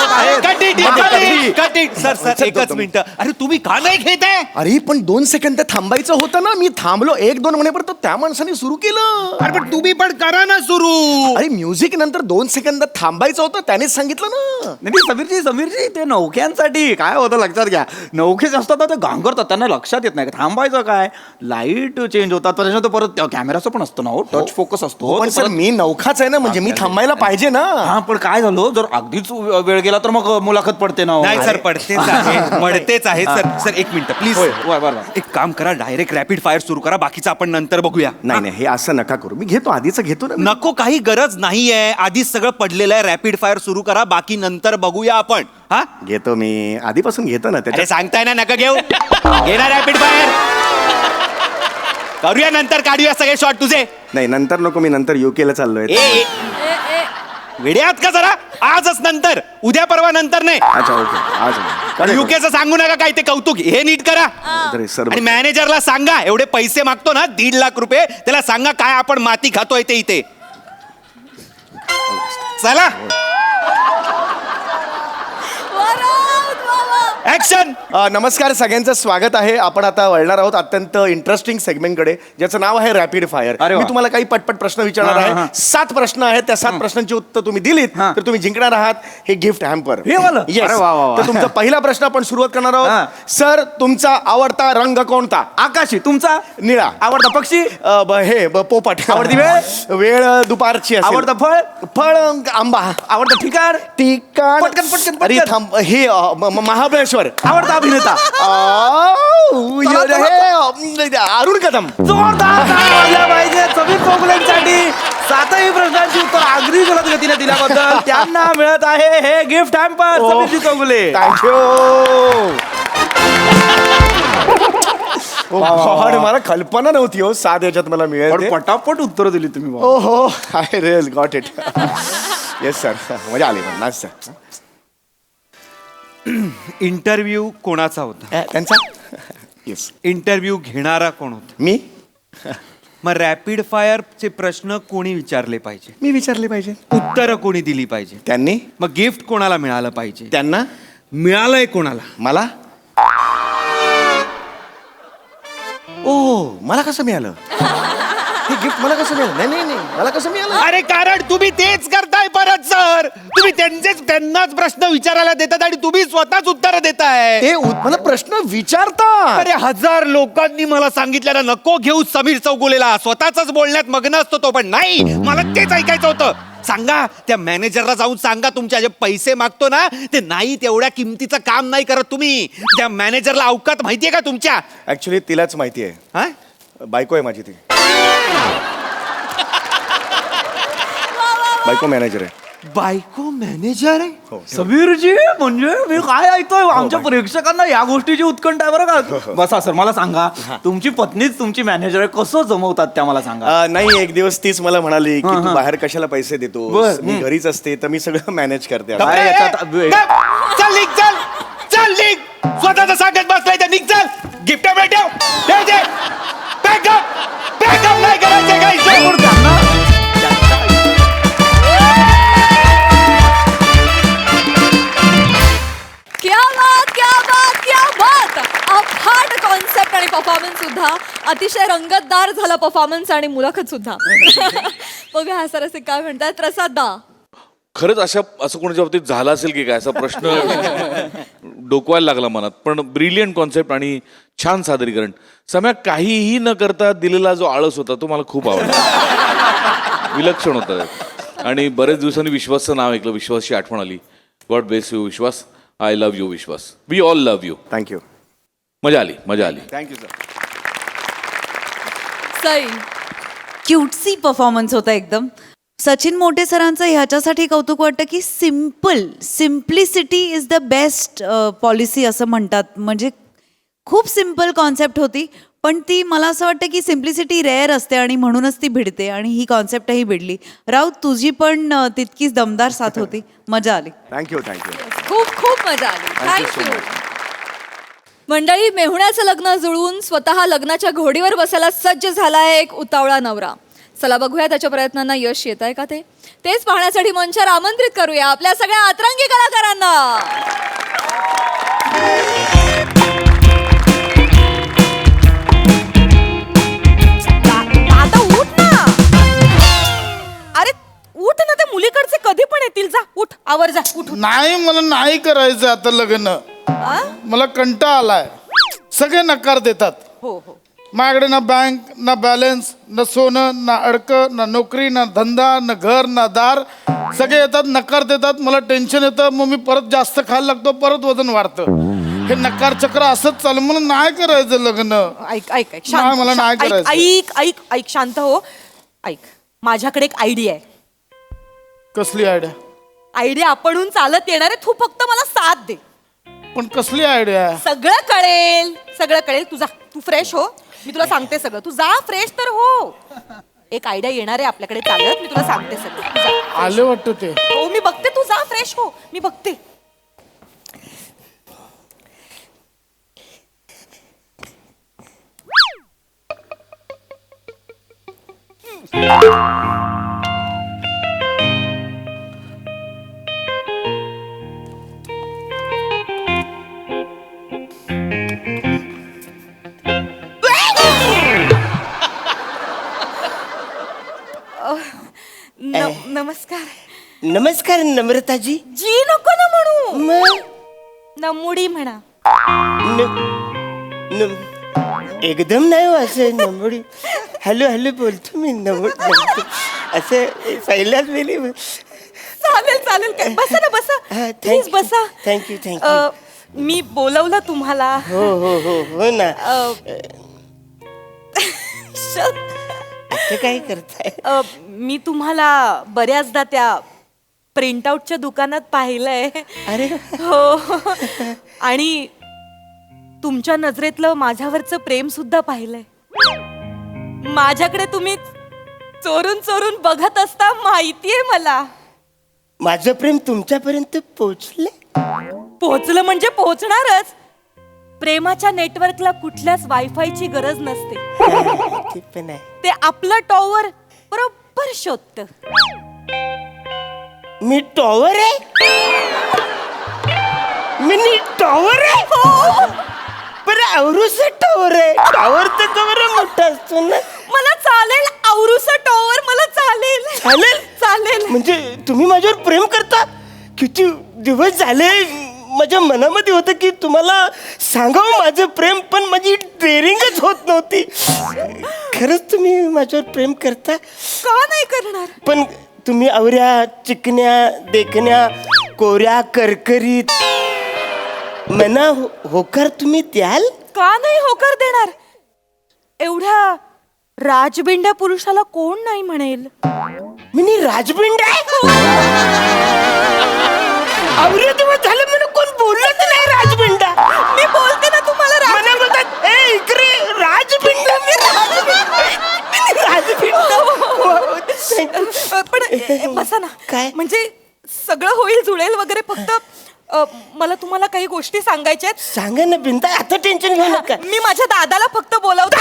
बघत आहे- सर एकच मिनिट. अरे तुम्ही का नाही घेत आहे? अरे पण 2 सेकंद थांबायचं होतं ना, मी थांबलो 1-2 म्हणेपर्यंत त्या माणसाने सुरू केलं. अरे पण तुम्ही पण करा ना सुरू. अरे म्युझिक नंतर 2 सेकंद थांबायचं होतं, त्यानेच सांगितलं ना. नाही समीरजी ते नौक्यांसाठी काय होतं लक्षात घ्या. नौके जे असतात ना ते गांगरतात, त्यांना लक्षात येत नाही थांबायचं काय. लाईट चेंज होतात, त्याच्यानंतर परत कॅमेराचं पण असतं ना हो, टच फोकस असतो. पण सर मी नौखाच आहे ना, म्हणजे मी थांबायला पाहिजे ना. हा पण काय झालं, जर अगदीच वेळ गेला तर मग मुलाखत पडते ना हो. नाही सर पडतेच आहे. पडतेच आहे सर. एक मिनिट प्लीज. बरं. एक काम करा, डायरेक्ट रॅपिड फायर सुरू करा. बाकीचं आपण नंतर बघूया. नाही हे असं नका करू. मी घेतो आधीच घेतो ना. नको, काही गरज नाहीये. आधीच सगळं पडलेलं आहे. रॅपिड फायर सुरू करा, बाकी नंतर बघूया आपण. हा घेतो मी आधीपासून घेतो ना अरे त्याच्यात. सांगताय ना, नका घेऊ. घेणार रॅपिड फायर. करूया नंतर, काढूया सगळे शॉट तुझे. नाही नंतर नको, मी नंतर युकेला चाललोय. ए वेड्यात का जरा. आजच नंतर, उद्या परवा नंतर नाही. अच्छा ओके आज युकेचं सांगू नका काय ते कौतुक. हे नीट करा. सर आणि मॅनेजरला सांगा, एवढे पैसे मागतो ना 1.5 लाख रुपये, त्याला सांगा काय आपण माती खातोय ते इथे. चला ऍक्शन. नमस्कार, सगळ्यांचं स्वागत आहे. आपण आता वळणार आहोत अत्यंत इंटरेस्टिंग सेगमेंटकडे, ज्याचं नाव आहे रॅपिड फायर. अरे वा. मी तुम्हाला काही पटपट प्रश्न विचारणार आहे. 7 प्रश्न आहेत. त्या 7 प्रश्नांची उत्तर तुम्ही दिलीत तर तुम्ही जिंकणार आहात हे गिफ्ट हॅम्पर. हे वालं? Yes. अरे वा, वा, वा. तर तुमचा पहिला प्रश्न आपण सुरुवात करणार हा. आहोत. सर, तुमचा आवडता रंग कोणता? आकाशी. तुमचा निळा. आवडता पक्षी? पोपट. आवडती वेळ दुपारची असेल. आवडता फळ? फळ आंबा. आवडतं ठिकाण? ठिकाण पटकन, पटकन, पटकन. अरे थांब, हे महाबळेश्वर. आवडता अभिनेता? अरुण कदम. जोरदार टाळ्या वाजल्या पाहिजे समीर चौगुलेंसाठी. 7ही प्रश्नांची उत्तर अगदी जलद गतीने दिल्याबद्दल त्यांना मिळत आहे हे गिफ्ट हॅम्पर. समीरजी चौगुले. थँक्यू. मला कल्पना नव्हती हो 7 याच्यात मला मिळेल पण ते. पटापट उत्तर दिली तुम्ही बाबा. ओ हो, I real got it. Yes sir, मजा आली पण. नाच सर. इंटरव्ह्यू कोणाचा होता? त्यांचा. येस, इंटरव्ह्यू घेणारा कोण होता? मी मग रॅपिड फायरचे प्रश्न कोणी विचारले पाहिजे? मी विचारले पाहिजे. उत्तरं कोणी दिली पाहिजे? त्यांनी. मग गिफ्ट कोणाला मिळालं पाहिजे? त्यांना. मिळालंय कोणाला? मला. ओ, मला कसं मिळालं हे गिफ्ट? मला कसं मिळालं? नाही नाही नाही, मला कसं मिळालं? अरे कारण तुम्ही तेच करताय परत सर. तुम्ही त्यांनाच प्रश्न विचारायला देतात आणि तुम्ही स्वतःच उत्तर देताय. ते मला प्रश्न विचारता. अरे 1000 लोकांनी मला सांगितलं ना नको घेऊ समीर चौगुलेला, स्वतःच बोलण्यात मग्न असतो तो, पण नाही, मला तेच ऐकायचं होतं. सांगा त्या मॅनेजरला जाऊन सांगा तुमच्या जे पैसे मागतो ना ते नाही तेवढ्या किमतीचं काम नाही करत तुम्ही. त्या मॅनेजरला अवकात माहितीये का तुमच्या? ऍक्च्युली तिलाच माहिती आहे. हा? बायको आहे माझी ती. बायको मॅनेजर आहे. बायको मॅनेजर आहे? हो. समीरजी म्हणजे मी काय ऐकतोय आमच्या प्रेक्षकांना या गोष्टीची उत्कंठ आहे बरं का. बसा सर, मला सांगा तुमची पत्नीच तुमची मॅनेजर आहे, कसं जमवतात त्या मला सांगा. नाही, एक दिवस तीच मला म्हणाली की तू बाहेर कशाला पैसे देतो, बर. मी घरीच असते तर मी सगळं मॅनेज करते. काय याच्यात- चल निघ, चल निघ. स्वतःच सांगत बसलाय तर निघ, चल. गिफ्ट भेटव. बॅकअप नाही करायचं काही. क्या बात, क्या बात, क्या बात. अफाट कॉन्सेप्ट आणि परफॉर्मन्स सुद्धा. अतिशय रंगतदार झाला परफॉर्मन्स आणि मुलाखत सुद्धा. बघा हा सर असे काय म्हणतात प्रसाद दा. खरंच असं कोणाच्या बाबतीत झालं असेल की काय असा प्रश्न डोकवायला लागला मनात. पण ब्रिलियंट कॉन्सेप्ट आणि छान सादरीकरण. सम्या काहीही न करता दिलेला जो आळस होता तो मला खूप आवडला. विलक्षण होता. आणि बरेच दिवसांनी विश्वासचं नाव ऐकलं, विश्वासची आठवण आली. God bless you Vishwas. I love you Vishwas. We all love you. Thank you. मजा आली, मजा आली. Thank you sir. Sai. Cutesy performance होता एकदम. सचिन मोठे सरांचं ह्याच्यासाठी कौतुक वाटतं की simplicity is the best policy असं म्हणतात. म्हणजे खूप सिम्पल कॉन्सेप्ट होती पण ती मला असं वाटतं की सिम्प्लिसिटी रेअर असते आणि म्हणूनच ती भिडते आणि ही कॉन्सेप्टही भिडली. राऊत तुझी पण तितकीच दमदार साथ होती. मजा आली. थँक्यू. खूप खूप मजा आली. थँक्यू. मंडळी, मेहुण्याचं लग्न जुळवून स्वतः लग्नाच्या घोडीवर बसायला सज्ज झालाय एक उतावळा नवरा. चला बघूया त्याच्या प्रयत्नांना यश येत आहे का तेच पाहण्यासाठी मंचावर आमंत्रित करूया आपल्या सगळ्या अतरंगी कलाकारांना. आता उठ ना. अरे उठ ना, ते मुलीकडचे कधी पण येतील. जा उठ, आवर जा, उठ. नाही, मला नाही करायचं आता लग्न. मला कंटाळा आलाय. सगळे नकार देतात. हो हो. माझ्याकडे ना बँक, ना बॅलन्स, ना सोनं, ना अडकं, ना नोकरी, ना धंदा, ना घर, ना दार. सगळे येतात, नकार देतात. मला टेन्शन येतं. मग मी परत जास्त खायला लागतो, परत वजन वाढतं. हे नकार चक्र असंच चालू. मला नाही करायचं लग्न. ऐक ऐक ऐक नाही, मला नाही ऐक करायचं. ऐक ऐक ऐक शांत हो. ऐक, माझ्याकडे एक आयडिया आहे. कसली आयडिया? आयडिया आपणहून चालत येणार आहे. तू फक्त मला साथ दे. पण कसली आयडिया? सगळं कळेल, सगळं कळेल. तू जा, तू फ्रेश हो. मी तुला सांगते सगळं. तू जा, फ्रेश तर हो. एक आयडिया येणार आहे आपल्याकडे चालत. मी तुला सांगते सगळं. तू जा. आले वाटतं ते. हो, मी बघते. तू जा, फ्रेश हो. मी बघते. नमस्कार. नमस्कार नम्रताजी. जी नको ना म्हणू, मग नमुडी म्हणा. एकदम नाही हो असं नमुडी. हॅलो हॅलो बोलतो मी नमुडी असं पहिल्याच वेळी. चालेल चालेल, काय बसा ना, बसा प्लीज बसा. थँक्यू. मी बोलवलं तुम्हाला. हो हो हो हो ना. असं काय करताय? मी तुम्हाला बऱ्याचदा त्या प्रिंटआउटच्या दुकानात पाहिलंय. अरे हो, आणि तुमच्या नजरेतलं माझ्यावरचं प्रेम सुद्धा पाहिलंय. माझ्याकडे तुम्ही चोरून चोरून बघत असता माहितीये मला. माझं प्रेम तुमच्यापर्यंत पोहोचलं म्हणजे पोहोचणारच. प्रेमाच्या नेटवर्कला कुठल्याच वायफायची गरज नसते. ते पण आहे. ते आपलं टॉवर बरोबर शोधतं. मी टॉवर आहे. मी टॉवर आहे. बरं आवरूस टॉवर आहे. टॉवर तर बरं मोठा असतो ना. मला चालेल आवरूसा टॉवर, मला चालेल. चालेल चालेल. म्हणजे तुम्ही माझ्यावर प्रेम करता? किती दिवस झाले माझ्या मनामध्ये होतं की तुम्हाला सांगावं माझं प्रेम, पण माझी डेअरिंगच होत नव्हती. खरंच तुम्ही माझ्यावर प्रेम करता? का नाही करणार? पण तुम्ही आवऱ्या, चिकन्या, देखण्या, कोऱ्या, करकरीत, मना होकार तुम्ही द्याल? का नाही होकार देणार? एवढ्या राजबिंड्या पुरुषाला कोण नाही म्हणेल? मी राजबिंड आहे. आवऱ्या दिवस झालं मला कोण बोललंच नाही राजबिंडा. मी बोलते ना तुम्हाला मला बोलतात ए इकडे राजबिंड. पण बसा ना. काय? म्हणजे सगळं होईल जुळेल वगैरे, फक्त मला तुम्हाला काही गोष्टी सांगायच्या आहेत. सांगा ना बिंदा, आता टेन्शन घेऊ नका. मी माझ्या दादाला फक्त बोलावते.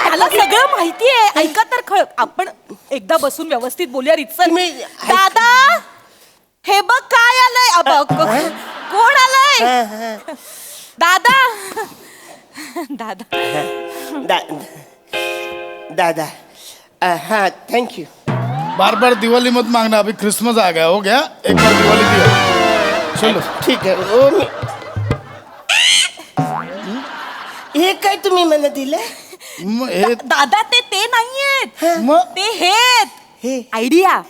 त्याला सगळं माहितीये. ऐका तर खळ, आपण एकदा बसून व्यवस्थित बोलूया रीतसर. दादा हे बघ काय आलंय. कोण आलंय? दादा. दादा दादा हाँ थैंक यू. बार बार दिवाली मत मांगना, अभी क्रिसमस आ गया, हो गया, एक बार दिवाली दिया. चलो ठीक है. ओ हे काय तुम्ही मला दिलं? दादा ते नाहीयेत, मग ते हे आयडिया.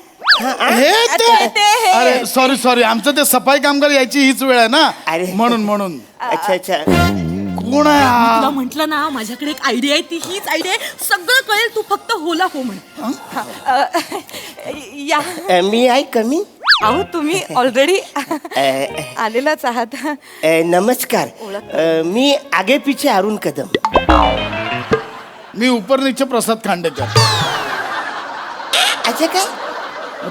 हे ते अरे सॉरी आमचं ते सफाई कामगार यायची हीच वेळ आहे ना. अरे. म्हणून अच्छा कोण आहे हा? तुला म्हंटल ना माझ्याकडे एक आयडिया आहे, ती हीच आयडिया आहे. सगळं कळेल, तू फक्त होला हो म्हण. या मी आहे कमी. अहो तुम्ही ऑलरेडी आलेलाच आहात. नमस्कार. मी आगे पीछे अरुण कदम. मी ऊपर नीचे प्रसाद खांडेकर. अच्छा काय?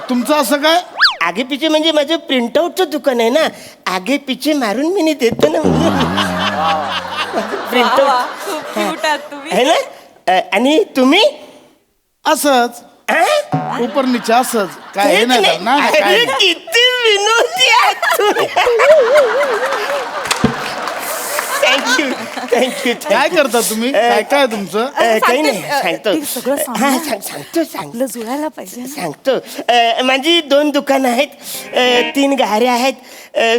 तुमचं असं काय? आगे पिछे म्हणजे माझं प्रिंटआउटचं दुकान आहे ना. आगे पिछे मारून मी देतो ना प्रिंटआउट. खूप क्यूट आहात तुम्ही. आहे ना. आणि तुम्ही? असंच ऊपर नीचे असंच. काय हे नाही ना अरे, काय किती विनोदी आहात तुम्ही. थँक्यू. काय करता तुम्ही? काय तुमचं? काही नाही सांगतो. ते सगळं सांग हा ना. सांगतो. आपलं जुळायला पाहिजे ना. सांगतो. माझी 2 दुकानं आहेत, 3 गाड्या आहेत,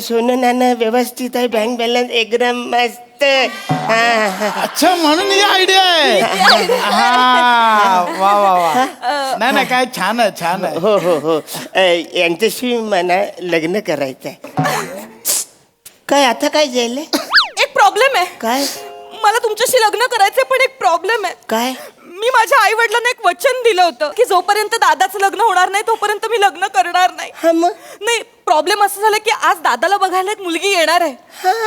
सोनं नाणं व्यवस्थित आहे, बँक बॅलन्स एकदम मस्त. अच्छा म्हणून ही आयडिया आहे. हा वा. नाही काय छान आहे. हो. यांच्याशी मला लग्न करायचं आहे. काय आता काय झालंय? एक प्रॉब्लेम आहे. काय? मला तुमच्याशी लग्न करायचंय, पण एक प्रॉब्लेम आहे. काय? मी माझ्या आई वडिलांना एक वचन दिलं होतं की जोपर्यंत दादाचं लग्न होणार नाही तोपर्यंत मी लग्न करणार नाही. हा मग? नाही, प्रॉब्लेम असं झालं की आज दादाला बघायला एक मुलगी येणार आहे,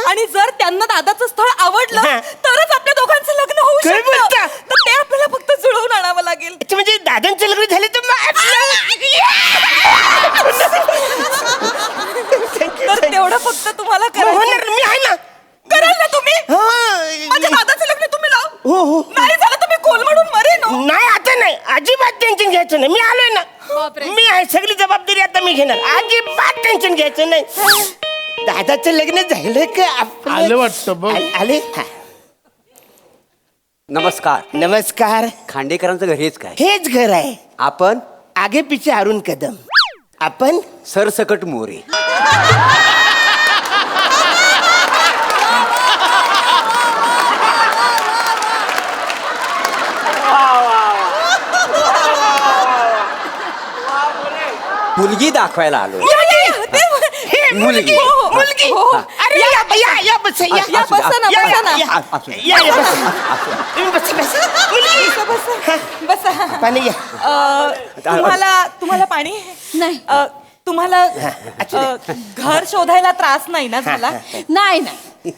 आणि जर त्यांना दादाचं स्थळ आवडलं तरच आपल्या दोघांचं लग्न होऊ काय शकतं. बोलता? तर ते आपल्याला फक्त जुळवून आणावं लागेल. अच्छा, म्हणजे दादांचं लग्न झाले तर तर तेवढं फक्त तुम्हाला करायचं. होणार. मी आहे ना. कराल ना तुम्ही? माझ्या दादाचं लग्न तुम्ही लाव. नाही झालं तर मी कोलमडून मरेन हो. नाही आता नाही, अजिबात टेन्शन घ्यायचं नाही. मी आलोय ना. मी आहे, सगळी जबाबदारी आता मी घेणार. अजिबात टेन्शन घ्यायचं नाही. दादाचं लग्न झालं का? आलं वाटतं बघ. आले. नमस्कार. नमस्कार. खांडेकरांचं घर हेच काय? हेच घर आहे. आपण आगे पिछे अरुण कदम. आपण सरसकट मोरे. मुलगी दाखवायला आलो. मुलगी. मुलगी. अरे या बस या या, बसा ना, बसा ना. या बस. तुम्ही बस. मुलगी बसा. पाणी घ्या. तुम्हाला पाणी नाही. तुम्हाला घर शोधायला त्रास नाही ना झाला? नाही नाही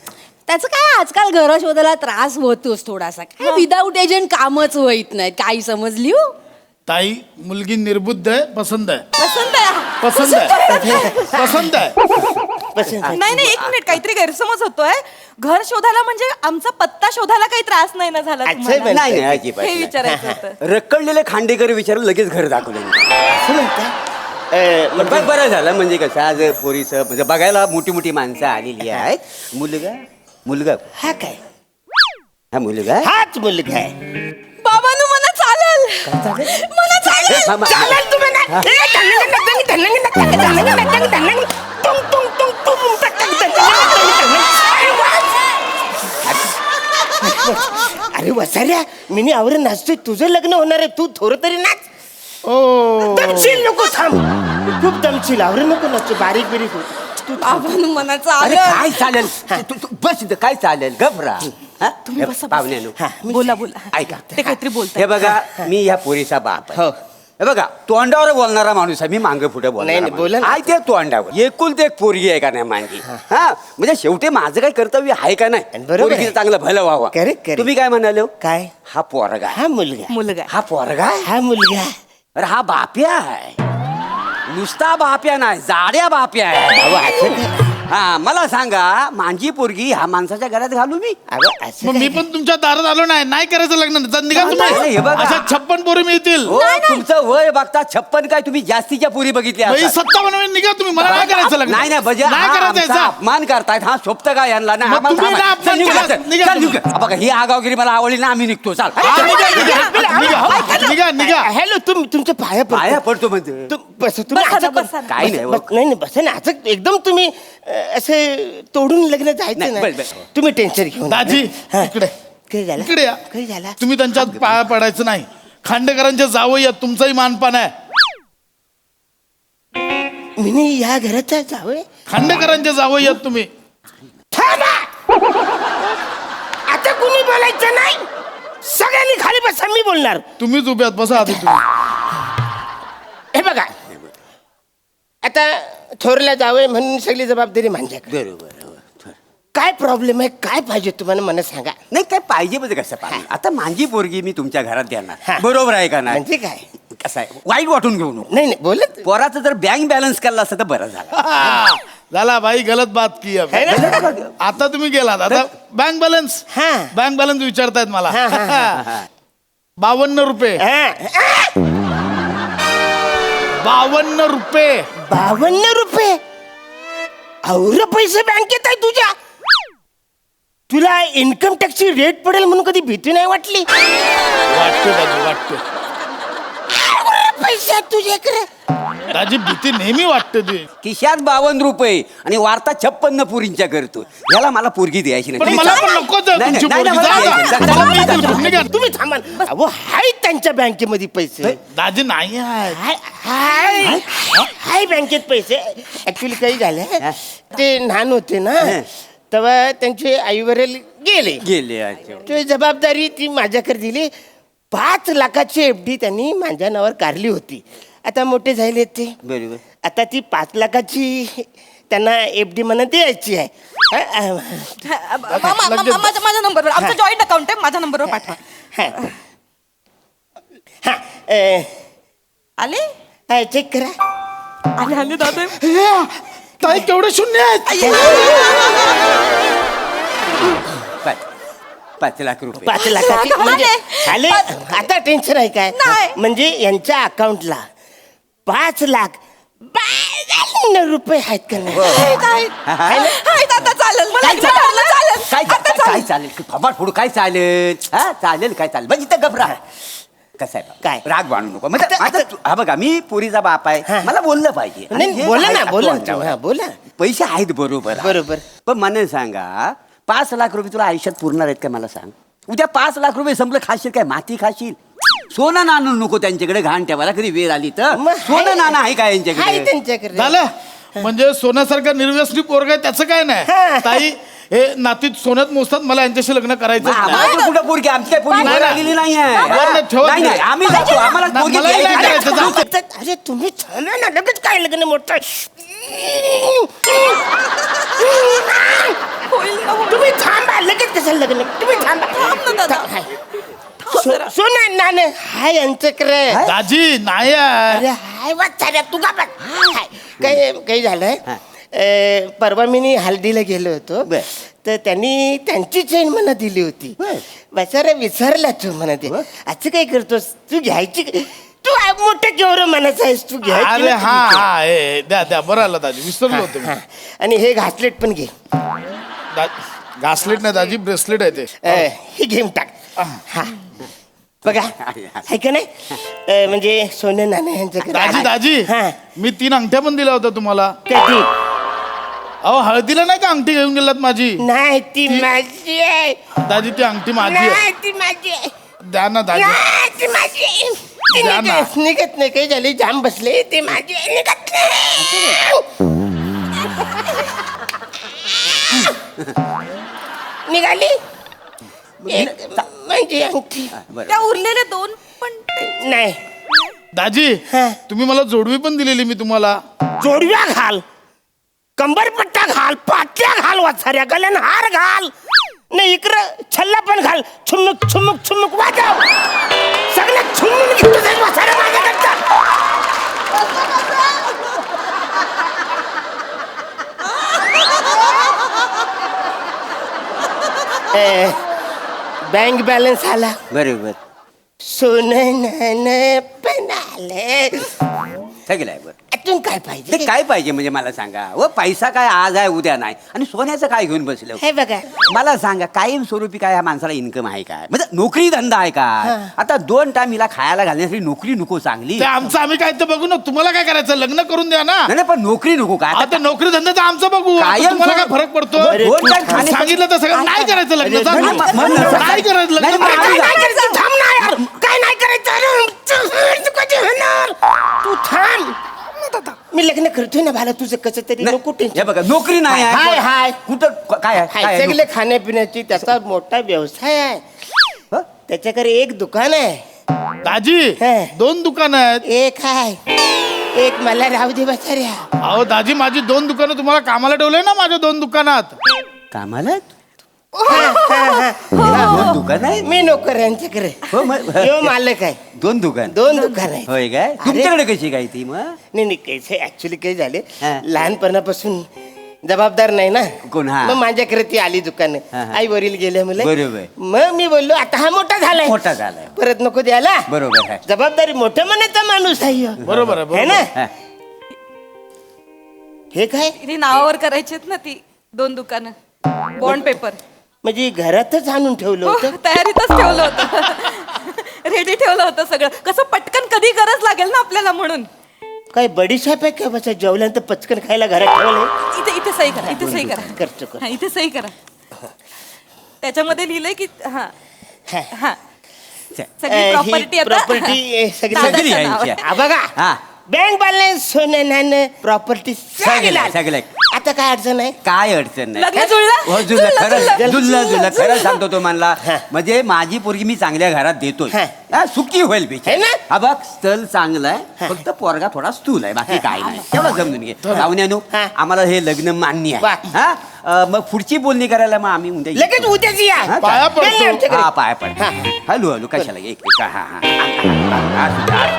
त्याचं काय आजकाल घर शोधायला त्रास होतोच थोडासा. काय विदाऊट एजंट कामच होईत नाही. काही समजली हो? ताई मुलगी निर्बुद्ध आहे, पसंत आहे. पसंत आहे. पसंत आहे. पसंत आहे. नाही एक मिनिट, काहीतरी गैरसमज होतोय. घर शोधायला म्हणजे आमचा पत्ता शोधायला काही त्रास नाही ना झाला तुम्हाला? नाही नाही अजिबात हे नाही. विचारायचं होतं. रखडलेले खांडेकर विचारून लगेच घर दाखवलं. बरं झालं म्हणजे कसं आज पोरीचं म्हणजे बघायला मोठी मोठी माणसं आलेली आहेत. मुलगा हा काय? हा मुलगा हाच मुलगा आहे. बाबांनो मला चालेल. मला चालेल. चालेल तुम्ही ना. अरे वसाऱ्या मी आवरून नाचतोय. तुझं लग्न होणार आहे. तू थोडं तरी नाच. दमशील नको. थांब. खूप दमशील. आवरून नको नाचतो. बारीक बिरीक होत. बाबांनो मला अरे चालेल. काय चालेल तू बस इथं. काय चालेल घबरा. तुम्ही बसा. पाहुण्यानो बोला ऐका. ते काहीतरी बोलताय. हे बघा मी ह्या पोरीचा बाप आहे. हे बघा तोंडावर बोलणारा माणूस आहे. मी मांग पुढे नाही, बोला ना. आहे ते तोंडावर. एकुलते एक पोरगी आहे का नाही माझी. हा म्हणजे शेवटी माझं काही कर्तव्य आहे का नाही. बरोबर आहे. पोरगीचं चांगलं भलं व्हावं. Correct. तुम्ही काय म्हणाले हो? काय? हा पोरगा आहे. हा मुलगा. मुलगा. हा पोरगा आहे? हा मुलगा. अरे हा बाप्या आहे. नुसता बाप्या नाही जाड्या बाप्या आहे. अहो, असं काय? हा मला सांगा माझी पोरगी ह्या माणसाच्या घरात घालू मी? अहो, असं मग मी काय? पण तुमच्या दारात आलो नाही करायचं लग्न. निघा नाही, तुम्ही. हे बघा. अशा 56 पोरी मिळतील. हो तुमचं वय बघता 56 काय तुम्ही जास्तीच्या पोरी बघितल्या बाई, असतात. 57 निघा तुम्ही. मला नाही करायचं लग्न. नाही म्हणजे नाही हा करायचं आमचा याचा. अपमान करतायत. हा शोभत काय यांना नाही मग आम्हाला तुम्ही थांबा. ना अपमान चल, निघा, केला. चल, निघा चल, तुम्ही. निघा. बघा ही आगावगिरी मला आवडली ना आम्ही निघतो चाल. हा, निघा. हॅलो तुमच्या पाया पाया पडतो. पडतो म्हणते. बस तुम्ही बसा ना, असं बसा ना. काय नाही हो. नाही बस ना. असं एकदम तुम्ही असे तोडून लग्न जायचं नाही, ना. बस. तुम्ही टेन्शन घेऊन नका. दाजी हा. इकडे काय झालं? इकडे या. काय झालं? तुम्ही त्यांच्यात पाया पडायचं नाही. खांडेकरांच्या जावं या तुमचाही मानपान आहे. मी या घराचा जावं. खांडेकरांच्या जावं यात तुम्ही. थांबा. आता कुणी बोलायचं नाही. सगळ्यांनी खाली बसा. मी बोलणार. तुम्हीच उभ्यात बसा आधी तुम्ही. हे बघा आता थोरला जावं म्हणून सगळी जबाबदारी माझ्याकडे. बरोबर हो. काय प्रॉब्लेम आहे? काय पाहिजे तुम्हाला मला सांगा. नाही काय पाहिजे म्हणजे कसं पाहिजे. आता माझी पोरगी मी तुमच्या घरात हा. देणार बरोबर आहे का नाही. म्हणजे काय? कसं आहे वाईट वाटून घेऊ नको. नाही बोलत. पोराचं जर बँक बॅलन्स केला असतं तर बरं झालं. झाला भाई गलत बात की अब. आता तुम्ही गेलात. आता बँक बॅलन्स. हा. बँक बॅलन्स विचारतायत मला. हा, हा, 52 रुपये. 52 रुपये. 52 रुपये. और पैसे बँकेत आहे तुझ्या. तुला इन्कम टॅक्सची रेट पडेल म्हणून कधी भीती नाही वाटली? वाटते दाजी वाटते. पैसे आहेत तुझ्याकडे. दाजी भीती नेहमी वाटते ती. खिशात 52 रुपये आणि वार्ता 56 पुरींच्या करतो. याला मला पोरगी द्यायची नाही. पण मला पण नकोच आहे नाही, तुमची नाही, पोरगी. नाही, जा नाही, आता. नाही, मला नाही, मी नाही, देतो. निघा. तुम्ही थांबा. अहो हाय त्यांच्या बँकेमध्ये पैसे. दाजी नाही आहे. हाय बँकेत पैसे. ऍक्च्युली काही झालं ते लहान होते ना तेव्हा त्यांचे आई वडील गेले. अच्छा. तो जबाबदारी ती माझ्याकडे दिली. 5 लाखाची FD त्यांनी माझ्या नावावर काढली होती. आता मोठे झाले ते. बरोबर. आता ती 5 लाखाची त्यांना FD म्हणा द्यायची आहे. माझ्या नंबरवर आमचं जॉईंट अकाउंट आहे. माझ्या नंबरवर पाठवा. आले चेक करा. आले दादा. ताई केवढे शून्य आहेत. 5 लाख रुपये. 5 लाखाची म्हणजे आले. आता टेन्शन आहे काय? नाही. म्हणजे यांच्या अकाउंटला 5 लाख 52 रुपये आहेत का नाही? हाय दादा चालेल. मला एकदा ठरलं, चालेल. काय आता काय चालेल थोबाड फोडू काय चालेल हा चालेल काय चालेल म्हणजे इथं गबरा कसं आहे काय? राग बांधू नको म्हणजे आता हा बघा मी पोरीचा बाप आहे मला बोललं पाहिजे आणि नाही हे बोला ना आहे बोला अंगावर. ना, बोला पैसे आहेत बरोबर बरोबर. पण मला सांगा 5 लाख रुपये तुला आयुष्यात पुरणार आहेत का मला सांग उद्या 5 लाख रुपये संपलं खाशील काय माती खाशील सोनं नाणं नको त्यांच्याकडे घाण ठेवायला कधी वेळ आली तर मग आहे. सोनं नाणं आहे का हाय यांच्याकडे त्यांच्याकडे झालं म्हणजे सोन्यासारखा निर्व्यसनी पोरग आहे त्याचं काय नाही ताई हे नातीत सोन्यात मोजतात मला यांच्याशी लग्न करायचं नाही. आम्हाला कुठं पोरगी आमची काही पोरगी वर आलेली नाही वर नाही, ठेवत नाही नाही. आम्ही जातो आम्हाला ना, पोरगी मलाही नाही घ्यायची. करायचं, जा. अरे तुम्ही झालं ना लगेच काय लग्न मोठं तुम्ही थांबा लगेच कसं लग्न तुम्ही थांबा सोना नाणं हाय यांच्याकडे दाजी नाही आहे. अरे हाय वाचाऱ्या तू का बघ हाय काही झालंय परवा मी हल्दीला गेलो होतो बर. तर त्यांनी त्यांची चेन मला दिली होती बेचारा विसरला तू म्हणा ते असं काय करतोस तू घ्यायची तू मोठं केवढं मनाचं आहेस तू घ्यायची अरे ना हा तुझी. हा हे द्या द्या बरं आलं दाजी विसरलो होतो मी. हा. आणि हे घासलेट पण घे घासलेट नाही दाजी ब्रेसलेट आहे ते हे घेऊन टाक हा बघा आहे का नाही म्हणजे सोनं नाणं यांच्याकडे दाजी दाजी हा मी 3 अंगठ्या पण दिल्या होत्या तुम्हाला कधी अहो हळदीला नाही का अंगठी घेऊन गेलात माझी नाही ती माझी आहे दाजी ती अंगठी माझी आहे नाही ती माझी आहे द्या ना दाजी नाही, ती माझी आहे. ती द्या ना. निघत नाही काही झाली जाम बसले ते माझी आहे, निघत नाही. निघाली एक माझी अंगठी त्या उरलेल्या 2 पण नाही दाजी हा. तुम्ही मला जोडवी पण दिलेली मी तुम्हाला जोडव्या घाल कंबरपट्टा घाल पाट्या घाल वाचाऱ्या गल्यान हार घाल नाही इकडं छल्ला पण घाल छुमुक छुमुक छुमुक वाजव सगळं छुमून घेतो जाईल वाचाऱ्या माझ्याकडचा बँक बॅलन्स आला बरोबर सोनं नाणं पण आले सगळं बरं अजून काय पाहिजे ते काय पाहिजे म्हणजे मला सांगा व पैसा काय आज आहे उद्या नाही आणि सोन्याचं काय घेऊन बसलं हे बघा मला सांगा कायम स्वरूपी काय ह्या माणसाला इन्कम आहे काय म्हणजे नोकरी धंदा आहे का आता 2 टाइम हिला खायला घालण्यासाठी नोकरी नको चांगली ते आमचं आम्ही काय तर बघू ना तुम्हाला काय करायचं लग्न करून द्या ना नाही पण नोकरी नको काय आता नोकरी धंद्याचं आमचं बघू आता कायम तुम्हाला काय सोडून- फरक पडतो दोन टाइम खाणे- सांगितलं तर सगळं नाही करायचं लग्न जा नाही, तू. मग नसतं. नाही करायचं लग्न नाही, नाही नाही, करायचं. काय करायचं थांब ना यार काय नाही करायचं तू कधी होणार तू थांब मी लग्न करतोय ना भाला तुझं कसं तरी नाही, नको हे टेन्शन बघा नोकरी नाही हाय, आहे हाय. कुठं काय आहे? काय आहे? सगळे खाण्यापिण्याची त्याचा मोठा व्यवसाय आहे हं? त्याच्याकडे एक दुकान आहे दाजी हे. 2 दुकानं आहेत एक आहे एक मला राहू दे बचाऱ्या अहो दाजी माझी 2 दुकानं तुम्हाला कामाला ठेवलंय ना माझ्या 2 दुकानात कामाला हा, हा, हा. 2 दुकान आहे मी नोकर यांच्याकडे हो मग यो मालक आहे 2 दुकान 2 दुकान आहे होय काय तुमच्याकडे कशी काय ती मग नाही कैसे ऍक्च्युली काय झाले हा. लहानपणापासून जबाबदार नाही ना कोण, हा. मग माझ्याकडे ती आली दुकान हा, हा. आई वरील गेले मुले बरोबर. मग मी बोललो आता हा मोठा झालाय मोठा झालाय परत नको द्यायला बरोबर आहे जबाबदारी मोठ्या मनाचा माणूस आहे ह्यो. बरोबर आहे है ना बरोबर. हा. हे काय तिने नावावर करायचीत ना ती 2 दुकानं बॉन्ड पेपर म्हणजे घरातच आणून ठेवलं होतं तयारीतच ठेवलं होतं रेडी ठेवलं होतं सगळं कसं पटकन कधी गरज लागेल ना आपल्याला म्हणून काय बडीशाप आहे का बसा जेवल्यानंतर पचकन खायला घरात ठेवलंय इथे इथे सही करा इथे सही करा करतो कर हा, इथे सही करा त्याच्यामध्ये लिहिलंय की हा हा. हा सगळी प्रॉपर्टी प्रॉपर्टी सगळी सगळी सगळी यांची आहे. बघा हा. बँक बॅलन्स सोनं नाणं प्रॉपर्टी सगळं, सगळं. आता काय अडचण आहे काय अडचण नाही लग्न जुळलं? हो जुळलं जुळलं, खरं जुळलं. जुळलं खरं सांगतो तो म्हणला हा. म्हणजे माझी पोरगी मी चांगल्या घरात देतोय हा. हा, सुखी होईल बिचारी. है ना? हा बघ स्थल चांगलं आहे फक्त पोरगा थोडा स्थूल आहे बाकी काय नाही तेवढं समजून घे पाहुण्यानो हा. आम्हाला हे लग्न मान्य वा. आहे हा मग पुढची बोलणी करायला मग आम्ही उद्या लगेच उद्याच या हा, पाया नाही, पडतो आमच्याकडे. हा पाया पड हॅलो हॅलो कशाला एक एक, हा हा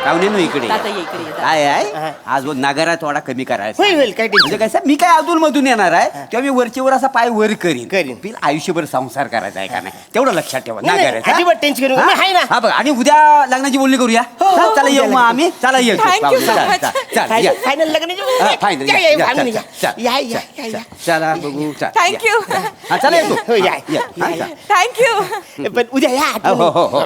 पाहुण्यानो इकडे दादा ये इकडे ये, दादा. काय आहे आज नगारा थोडा कमी करायचा होईल, होईल, काय टेन्शन म्हणजे कसं मी काय अधून मधून येणार आहे तेव्हा मी वरचेवर असा पाय वर करीन करीन. बिल आयुष्यभर संसार करायचा आहे का नाही तेवढं लक्षात ठेवा नाही, नाही, नगाराचा. अजिबात टेन्शन घेऊ नका. हा? मी आहे ना. हा बघा आणि उद्या लग्नाची बोलणी करूया हो चला येऊ मग आम्ही चला येऊ Thank you so much. Final लग्न फायनल चला बघू थँक्यू चला येतो हो, या, या, या, हा, या. चला. थँक्यू पण उद्या या हो हो हो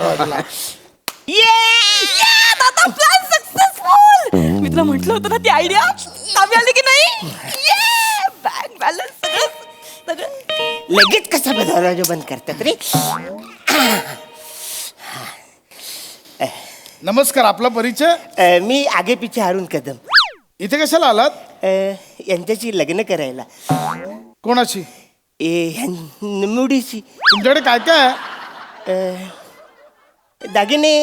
दादा प्लॅन सक्सेसफुल मी तुला म्हटलं होतं ना ती आयडिया कामी आली की नाही बँक बॅलन्स सगळं लगेच कसा दरवाजा बंद करतात रे नमस्कार, आपला परिचय? मी आगे पिछे हारून कदम इथे कशाला आलात? यांच्याशी लग्न करायला कोणाची? मुडीशी तुमच्याकडे काय काय आहे? दागिने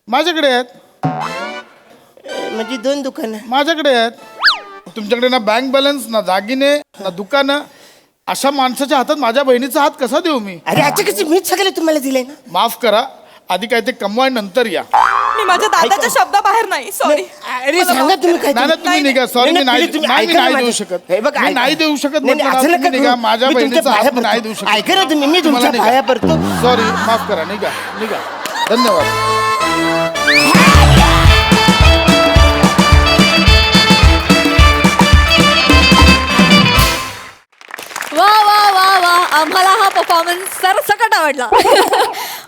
माझ्याकडे आहेत. म्हणजे 2 दुकानं माझ्याकडे आहेत. तुमच्याकडे ना बँक बॅलन्स, ना दागिने, ना दुकानं. अशा माणसाच्या हातात माझ्या बहिणीचा हात कसा देऊ मी? अरे अचानक मीच सगळे तुम्हाला दिले ना. माफ करा, आधी काय ते कमवाय नंतर या. मी माझ्या दादाच्या शब्दाबाहेर नाही सॉरी अरे सांगा तुम्ही काय नाही तुम्ही निघा. सॉरी, मी नाही तुम्ही नाही, मी ऐका ना नाही देऊ माझं. शकत. हे बघ, मी ऐका. नाही देऊ शकत. नाही, नाही, म्हटलं असं ना, नका तुम्ही निघा. करू. माझ्या मी तुमच्या बहिणीचा पाया हात पडतो. नाही देऊ शकत. ऐका ना तुम्ही, मी तुम्हाला तुमच्या निघा. पाया पडतो. सॉरी, माफ करा. निघा निघा. धन्यवाद. वा वा वा वा, आम्हाला हा परफॉर्मन्स सरसकट आवडला.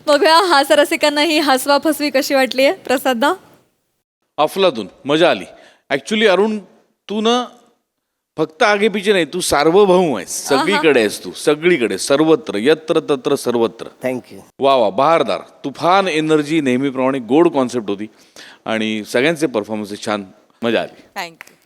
बघूया हास्य रसिकांना ही हसवा फसवी कशी वाटली आहे. प्रसादा? अफलातून मजा आली. ऍक्च्युली अरुण, तू ना फक्त आगेपिचे नाही, तू सार्वभौम आहेस. सगळीकडे आहेस तू, सगळीकडे, सर्वत्र, यत्र तत्र सर्वत्र. थँक्यू. वा वा, बहारदार, तुफान एनर्जी, नेहमीप्रमाणे गोड कॉन्सेप्ट होती आणि सगळ्यांचे परफॉर्मन्स छान, मजा आली. थँक्यू